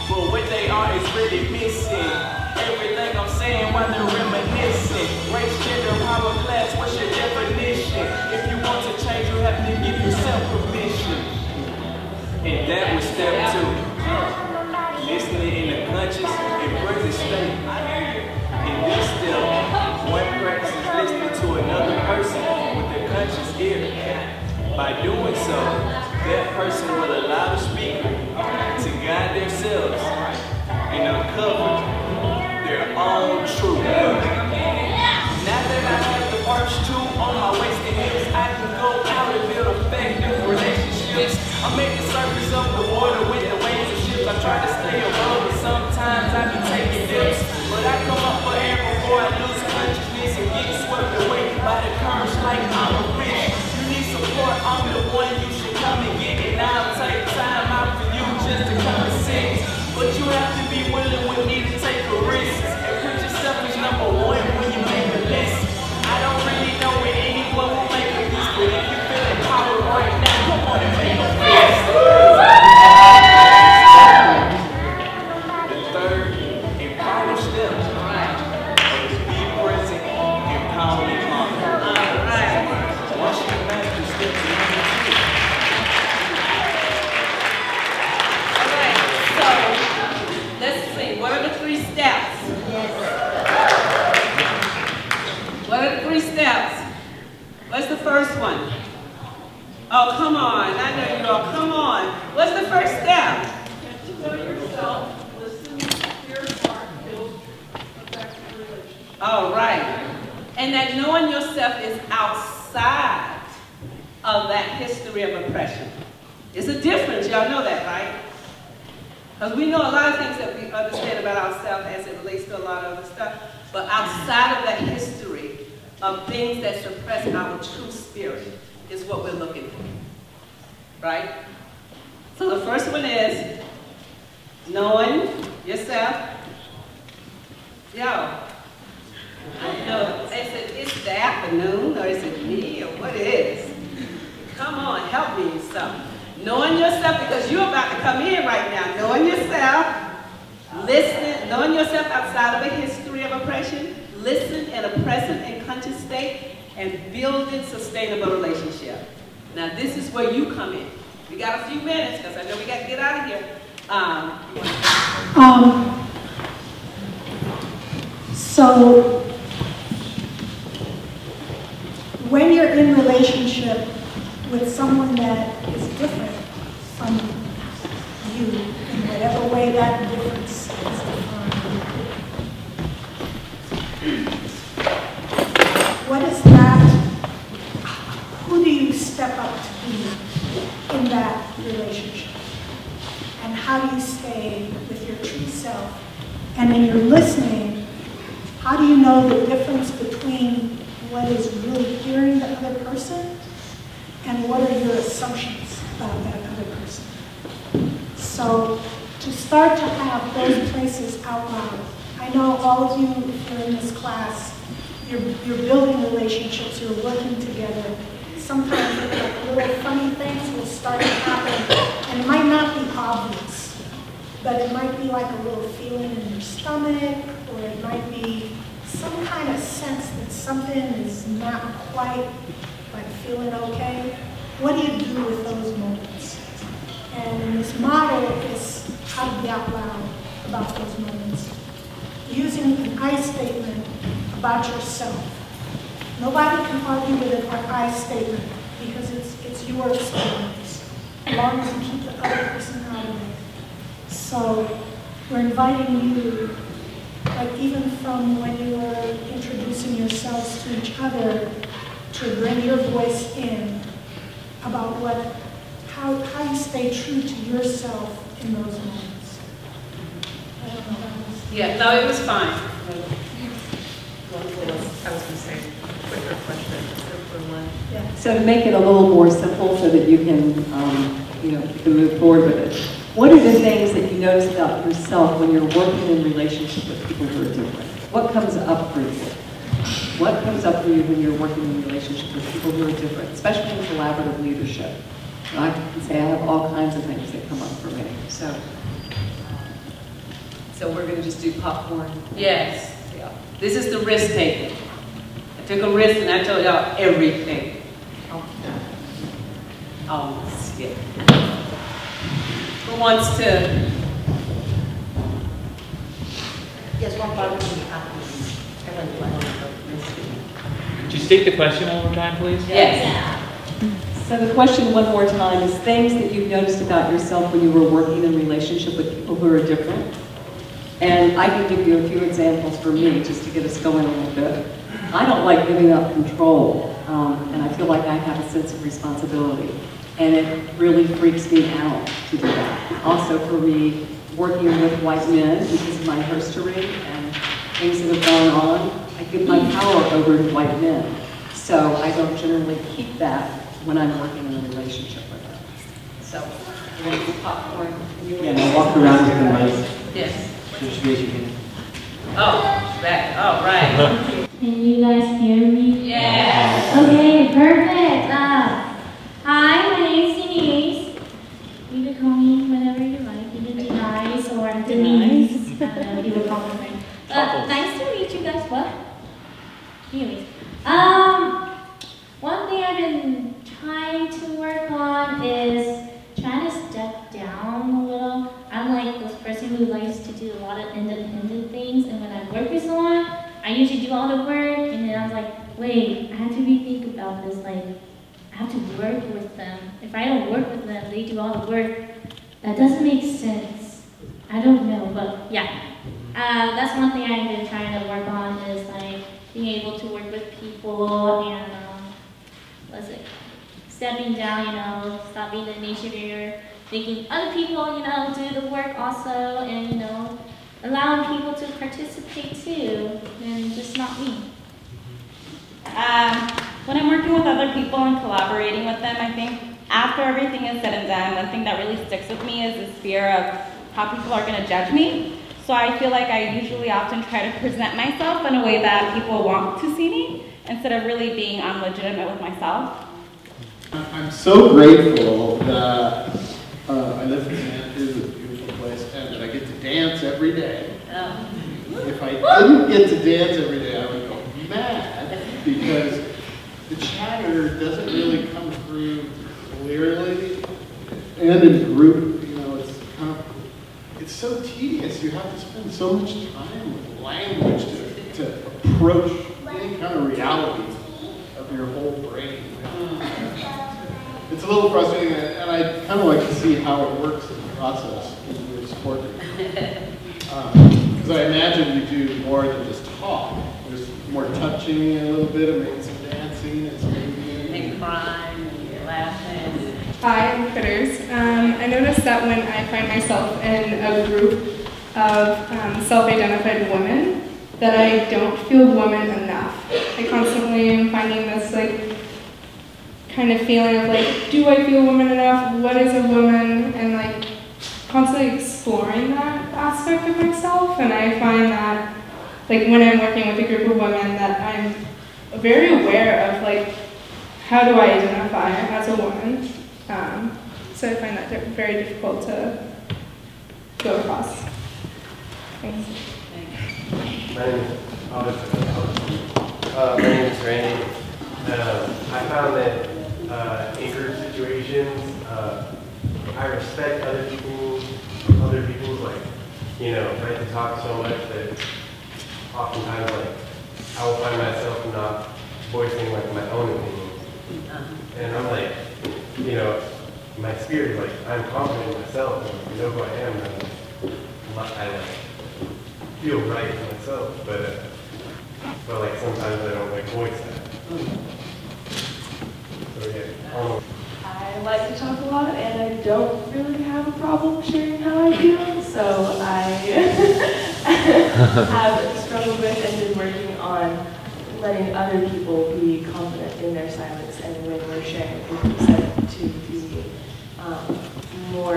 But what they are is really missing everything I'm saying while they're reminiscing. Race, gender, power, class, what's your definition? If you want to change, you have to give yourself permission. And that was step two. Listening in the conscious and present state. In this step, one practices listening to another person with the conscious ear. By doing so, that person will allow the speaker to guide themselves and uncover their own truth. Now that I have the arch tool on my waist and hips, I can go out and build effective relationships. I'm at the surface of the water with the waves of ships. I try to stay above, but sometimes I be taking dips. But I come up for air before I lose consciousness and get swept away by the currents like I'm a fish. You need support, I'm the one you should come and get, and I'll take time out for you just to come and sit. But you have to be willing with me to take a risk and put yourself as number one when you make a list. I don't really know where anyone will make a list, but if you feel empowered right now, come on and make a list. The third and final step is Be Present Empowerment Month. Once you master step number two. Alright, so let's see, what are the 3 steps? What are the 3 steps? What's the first one? Oh, come on, I know you all, come on. What's the first step? Get to know yourself, listen, hear your heart, build effective relationships. All right. And that knowing yourself is outside of that history of oppression. It's a difference, y'all know that, right? Because we know a lot of things that we understand about ourselves as it relates to a lot of other stuff, but outside of that history of things that suppress our true spirit is what we're looking for, right? So the first one is knowing yourself. Yo, I know, is it the afternoon, or is it me, or what it is? Come on, help me some. Knowing yourself, because you're about to come in right now. Knowing yourself, listening, knowing yourself outside of a history of oppression, listen in a present and conscious state, and building sustainable relationship. Now this is where you come in. We got a few minutes, because I know we got to get out of here. So when you're in relationship with someone that is different from you, in whatever way that difference is defined, what is that? how do you stay with your true self? And when you're listening, how do you know the difference between what is really hearing the other person and what are your assumptions about that other person? So to start to have those places out loud, I know all of you, if you're in this class, you're building relationships, you're working together. Sometimes like little funny things will start to happen, and it might not be obvious, but it might be like a little feeling in your stomach, or it might be some kind of sense that something is not quite like feeling okay. What do you do with those moments? And in this model is how to be out loud about those moments. Using an I statement about yourself. Nobody can argue with an I statement because it's your experience, as long as you keep the other person out of it. So we're inviting you, like even from when you were introducing yourselves to each other, to bring your voice in about how you stay true to yourself in those moments. I don't know how to Yeah, no, it was fine. I was going to say, quicker question, simpler one. Yeah. So to make it a little more simple so that you can, you can move forward with it. What are the things that you notice about yourself when you're working in relationship with people who are different? What comes up for you? What comes up for you when you're working in relationship with people who are different, especially in collaborative leadership? I can say I have all kinds of things that come up for me. So we're going to just do popcorn. Yes. Yeah. This is the risk taking. I took a risk and I told y'all everything. Skip. Who wants to? Yes, one part of the application. I went to another. Could you state the question one more time, please? Yes. So the question one more time is things that you've noticed about yourself when you were working in relationship with people who are different. And I can give you a few examples for me just to get us going a little bit. I don't like giving up control, and I feel like I have a sense of responsibility. And it really freaks me out to do that. Also for me, working with white men because of my history and things that have gone on, I give my power over to white men. So I don't generally keep that when I'm working in a relationship with them. So, we're going to do popcorn. Yeah, now walk around with the mic. Yes. Just raise your hand. Oh, back. All right. Can you guys hear me? Yes. Okay, perfect. Hi, my name is Denise. You can call me whatever you like, either Denise or Denise. You can call me friend. Nice to meet you guys. What? Anyways, one thing I've been trying to work on is trying to step down a little. I'm like this person who likes to do a lot of independent things, and when I work with someone, I usually do all the work, and then I was like, wait, I have to rethink about this. Like, I have to work with them. If I don't work with them, they do all the work. That doesn't make sense. I don't know, but yeah. That's one thing I've been trying to work on is like being able to work with people and stepping down, stop being the initiator, making other people, do the work also, and allowing people to participate too, and just not me. When I'm working with other people and collaborating with them, I think after everything is said and done, one thing that really sticks with me is this fear of how people are going to judge me. So I feel like I usually often try to present myself in a way that people want to see me, instead of really being legitimate with myself. I'm so grateful that I live in Santa Cruz, a beautiful place, and that I get to dance every day. If I didn't get to dance every day, I would go mad because the chatter doesn't really come through clearly, and in group, it's so tedious. You have to spend so much time with language to approach any kind of reality of your whole brain. It's a little frustrating, and I kind of like to see how it works in the process when you're supporting. Because I imagine you do more than just talk. There's more touching a little bit, and maybe some dancing and some moving. And crying and laughing. Hi, I'm Critters. I noticed that when I find myself in a group of self-identified women, that I don't feel woman enough. I constantly am finding this like kind of feeling of like, do I feel woman enough? What is a woman? And like constantly exploring that aspect of myself. And I find that like when I'm working with a group of women that I'm very aware of like, how do I identify as a woman? So I find that very difficult to go across. Thanks. My name is Randy. I found that in group situations, I respect other people's like, right to talk so much that oftentimes like I will find myself not voicing like my own opinion. And I'm like, my spirit is like, I'm confident in myself and I know who I am and I like feel right in myself, but like sometimes I don't like voice that. So yeah. I like to talk a lot and I don't really have a problem sharing how I feel, so I have struggled with and been working on letting other people be confident in their silence, and when we're sharing, we decide to be more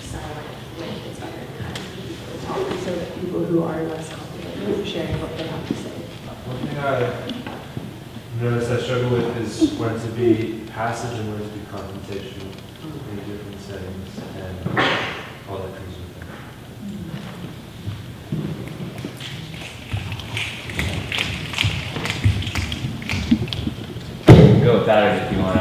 silent when it's other kinds of people to talk, so that people who are less confident with sharing what they have to say. One thing I notice I struggle with is when to be passive and when to be confrontational in different settings and all that comes with that. Go with that, or if you want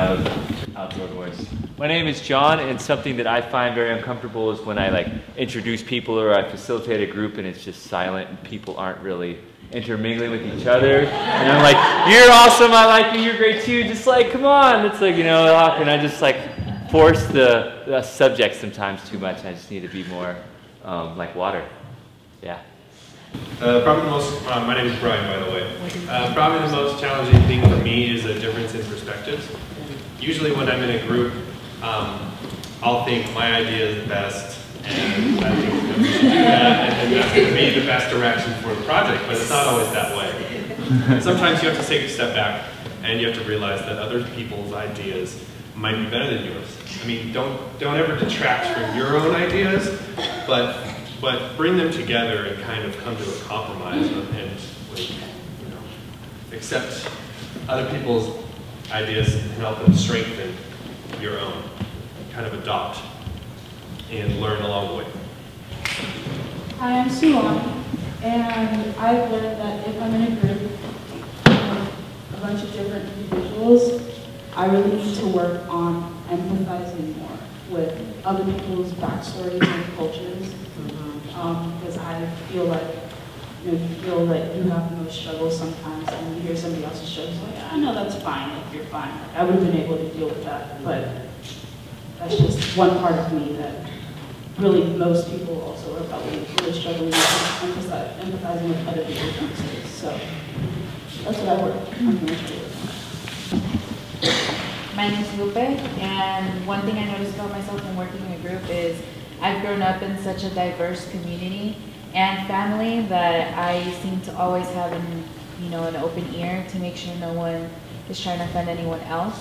outdoor voice. My name is John, and something that I find very uncomfortable is when I like introduce people or I facilitate a group and it's just silent and people aren't really intermingling with each other. And I'm like, you're awesome, I like you, you're great too, just like, come on. It's like, and I just like force the subject sometimes too much. I just need to be more like water. Yeah. Probably the most, my name is Brian, by the way. Probably the most challenging thing for me is a difference in perspectives. Usually when I'm in a group, I'll think my idea is the best, and I think that we should do that, and that's going to be the best direction for the project, but it's not always that way. Sometimes you have to take a step back, and you have to realize that other people's ideas might be better than yours. I mean, don't ever detract from your own ideas, but bring them together and kind of come to a compromise and accept other people's ideas and help them strengthen your own. Kind of adopt and learn along the way. Hi, I'm Suwan, and I've learned that if I'm in a group of a bunch of different individuals, I really need to work on empathizing more with other people's backstories and cultures. Because I feel like, you feel that you have the most struggles sometimes, and you hear somebody else's struggles, like, I know that's fine, like, you're fine. Like, I would have been able to deal with that, but that's just one part of me that really most people also are probably really struggling with empathizing with other people's backstories. So that's what I work on. My name is Lupe, and one thing I noticed about myself when working in a group is I've grown up in such a diverse community and family that I seem to always have an open ear to make sure no one is trying to offend anyone else.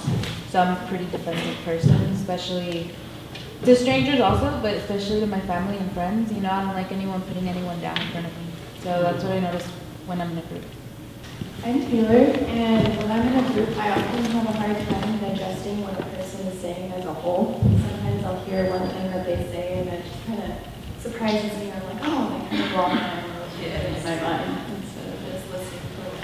So I'm a pretty defensive person, especially to strangers also, but especially to my family and friends. I don't like anyone putting anyone down in front of me. So that's what I notice when I'm in a group. I'm Taylor, and when I'm in a group, I often have a hard time digesting what a person is saying as a whole. Sometimes I'll hear one thing that they say, and it just kind of surprises me. I'm like, oh, they kind of blow my in my mind instead of just listening to it.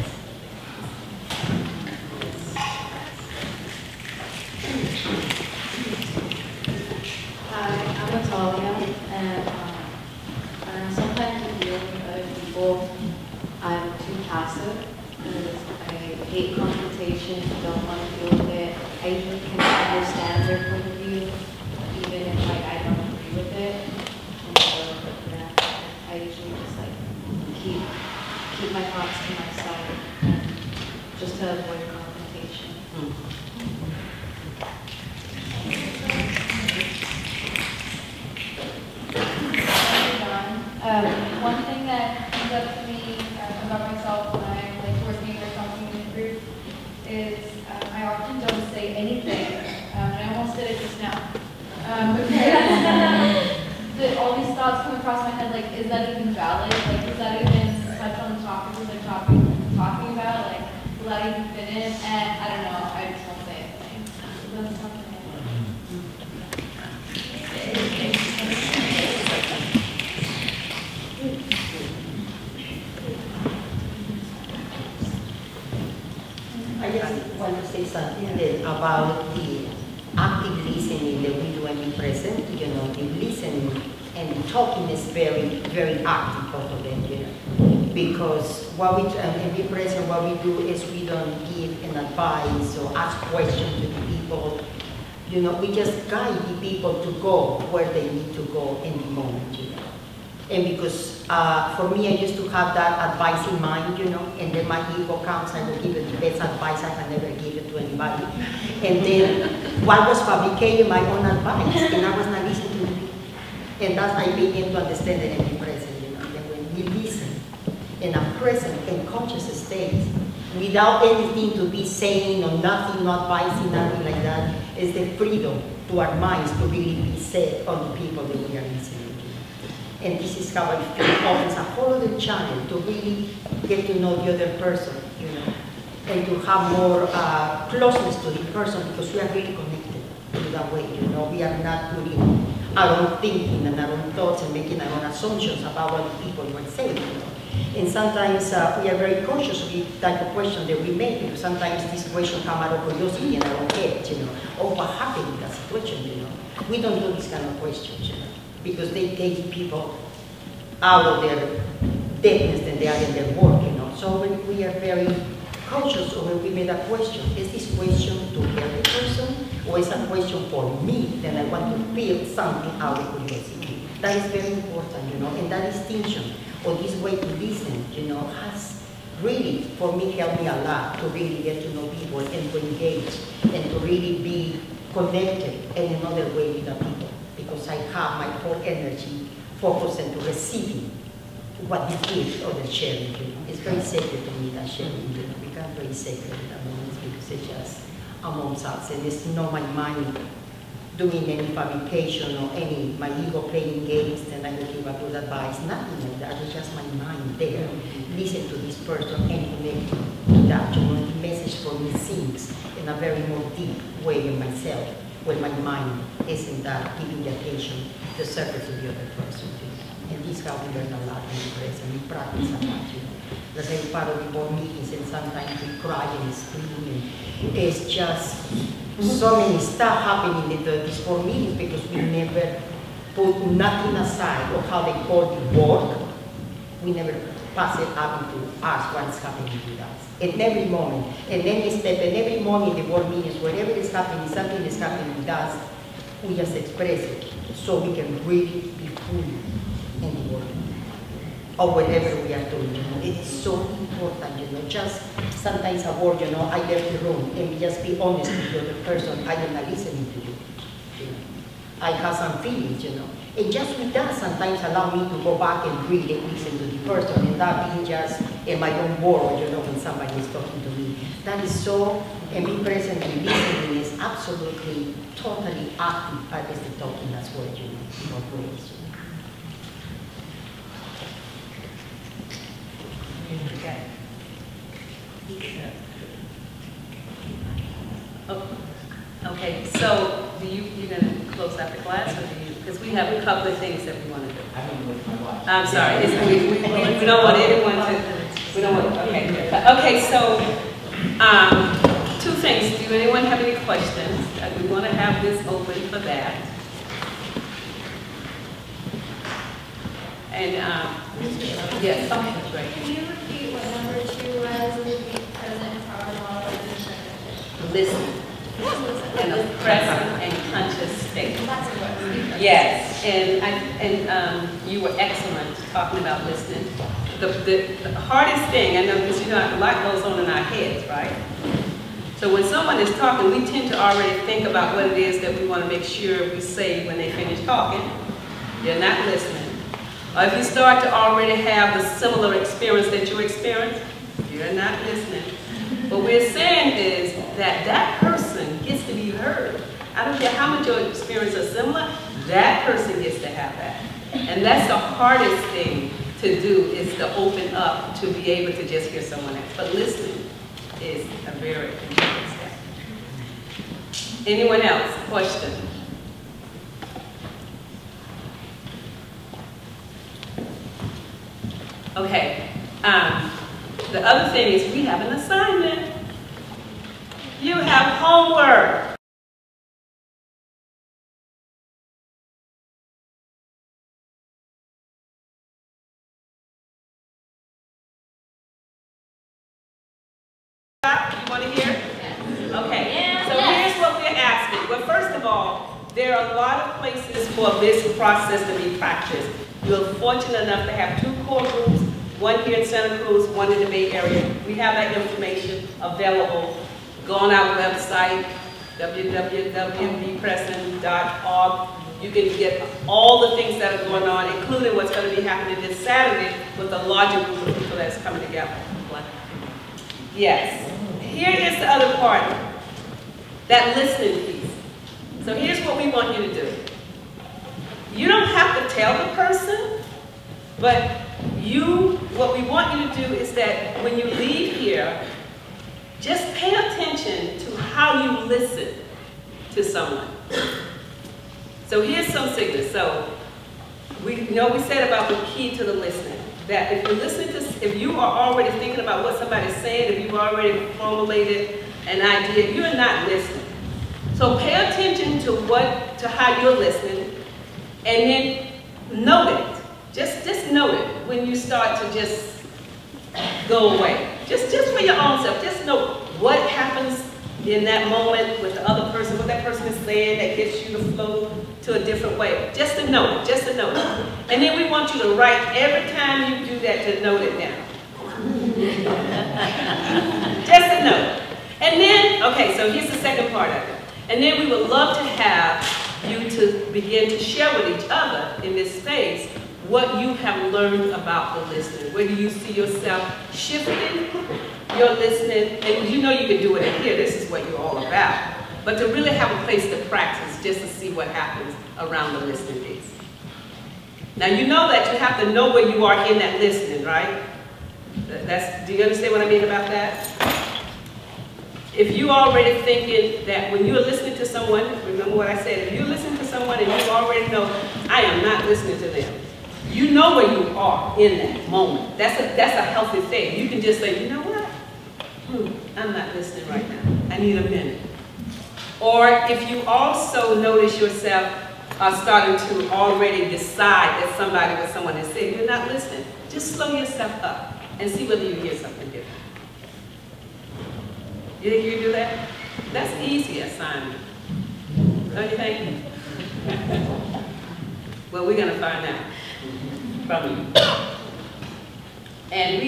Hi, I'm Natalia, and sometimes in dealing with other people, I'm too passive. I hate confrontation, don't want to deal with it. I usually can understand their point of view, even if I don't agree with it. And so, yeah, I usually just keep my thoughts to myself, just to avoid confrontation. is I often don't say anything. I almost did it just now. Because all these thoughts come across my head, like, is that even valid? Like, is that even touch on the topic that they're talking about? Like, will that even fit in? And I don't know, I just won't say anything. So that's something. I just want to say something about the active listening that we do and be present. You know, the listening and the talking is very, very active part of it, you know. Because what we and be present, what we do is we don't give an advice or ask questions to the people. You know, we just guide the people to go where they need to go in the moment, you know. And because for me, I used to have that advice in mind, you know, and then my ego comes, I will give it the best advice I can never give it to anybody. And then one was fabricating my own advice, and I was not listening to people. And that's how I began to understand it and be present, you know. And when we listen in a present and conscious state, without anything to be saying or nothing, not advising, nothing like that, is the freedom to our minds to really be set on the people that we are listening. And this is how I feel opens a whole other channel to really get to know the other person, you know, and to have more closeness to the person because we are really connected in that way, you know. We are not putting our own thinking and our own thoughts and making our own assumptions about what the people were saying, you know. And sometimes we are very conscious of the type of question that we make because sometimes this question comes out of curiosity and our own head, you know. Oh, what happened in that situation, you know. We don't do these kind of questions, you know, because they take people out of their deadness than they are in their work, you know. So when we are very conscious of when we make a question, is this question to help the person or is a question for me that I want to feel something out of curiosity? That is very important, you know, and that distinction or this way to listen, you know, has really, for me, helped me a lot to really get to know people and to engage and to really be connected in another way with the people because I have my whole energy focused into receiving what they give or the sharing, you know. It's very sacred to me, that sharing, you know. We become very sacred at that moment because it's just amongst us and it's not my mind doing any fabrication or any, my ego playing games and I will give a good advice, nothing like that. It's just my mind there. Listen to this person and connect to that. You know, the message for me sinks in a very more deep way in myself when my mind isn't that giving the attention to surface to the other person. You know. And this is how we learn a lot in the press and we practice a lot. You know. The same part of the board meetings and sometimes we cry and scream and it's just so many stuff happening in these board meetings because we never put nothing aside of how they call the work. We never pass it up into us what's happening with us. At every moment, and any step, and every moment in the board meetings, whatever is happening, something is happening with us, we just express it so we can really be fully in the work or whatever we are doing. You know, it is so important. You know, just sometimes a word. You know, I left the room and just be honest with the other person. I am not listening to you. You know, I have some feelings. You know, and just with that, sometimes allow me to go back and read and listen to the person, and that being just in my own world. You know, when somebody is talking to me, that is so. And being present and listening is absolutely, totally active. As the talking as well. You know, not ways. Okay. Oh, okay, so do you're going to close out the class, or do you, because we have a couple of things that we want to do. I'm sorry, we don't want anyone to, we don't want, okay. Okay, so two things. Do anyone have any questions? We want to have this open for that. And, yes, okay, great. Can you repeat what number 2 was in the be present power law definition? Listen. In a present and conscious state. Yes, and you were excellent talking about listening. The hardest thing, I know, because you know, a lot goes on in our heads, right? So when someone is talking, we tend to already think about what it is that we want to make sure we say when they finish talking. You're not listening. Or if you start to already have the similar experience that you experienced, you're not listening. What we're saying is, that that person gets to be heard. I don't care how much your experience is similar, that person gets to have that. And that's the hardest thing to do, is to open up to be able to just hear someone else. But listening is a very important step. Anyone else? Question? Okay. The other thing is we have an assignment. You have homework. You want to hear? Okay. So here's what we're asking. Well, first of all, there are a lot of places for this process to be practiced. You're fortunate enough to have 2 core groups, one here in Santa Cruz, one in the Bay Area. We have that information available. Go on our website, www.bpresent.org. You can get all the things that are going on, including what's going to be happening this Saturday with a larger group of people that's coming together. Yes. Here is the other part, that listening piece. So here's what we want you to do. You don't have to tell the person, but what we want you to do is that when you leave here, just pay attention to how you listen to someone. So here's some signals. So we said about the key to the listening. That if you're listening to, if you are already thinking about what somebody's saying, if you've already formulated an idea, you're not listening. So pay attention to how you're listening, and then note it. Just note it when you start to just go away. Just for your own self, just note what happens in that moment with the other person, what that person is saying that gets you to flow to a different way. Just to note it, just to note it. And then we want you to write every time you do that, to note it down. Just a note. And then, okay, so here's the second part of it. And then we would love to have you to begin to share with each other in this space what you have learned about the listening. Where do you see yourself shifting your listening? And you know you can do it in here. This is what you're all about. But to really have a place to practice, just to see what happens around the listening piece. Now you know that you have to know where you are in that listening, right? Do you understand what I mean about that? If you already thinking that when you're listening to someone, remember what I said, if you listen to someone and you already know, I am not listening to them. You know where you are in that moment. That's a healthy thing. You can just say, you know what? I'm not listening right now. I need a minute. Or if you also notice yourself starting to already decide that what someone is saying, you're not listening, just slow yourself up and see whether you hear something different. You think you can do that? That's easy assignment. Don't you think? Well, we're going to find out from you. And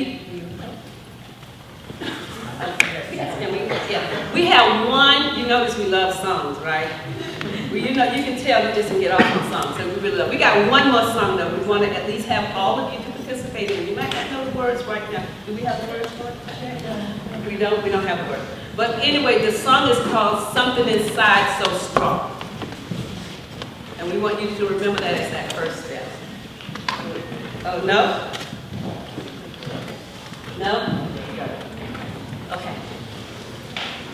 we have one, you notice we love songs, right? Well, you can tell we just can get off on songs, so we really love. We got one more song though. We want to at least have all of you to participate in. You might not know the words right now. Do we have the words for it? We don't have the words. But anyway, the song is called Something Inside So Strong. And we want you to remember that as that first step. Oh, no? No? Okay.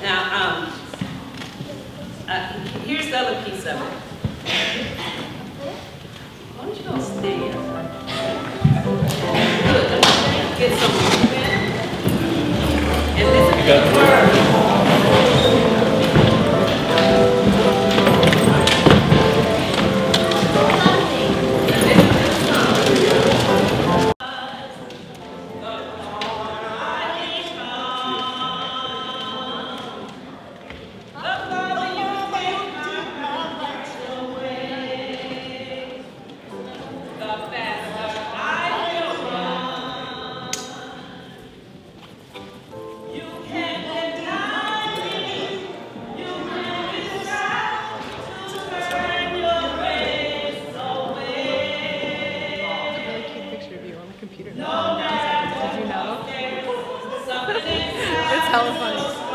Now, here's the other piece of it. Why don't you all stay here? Good. Get some movement. And listen to the words. It's hella funny.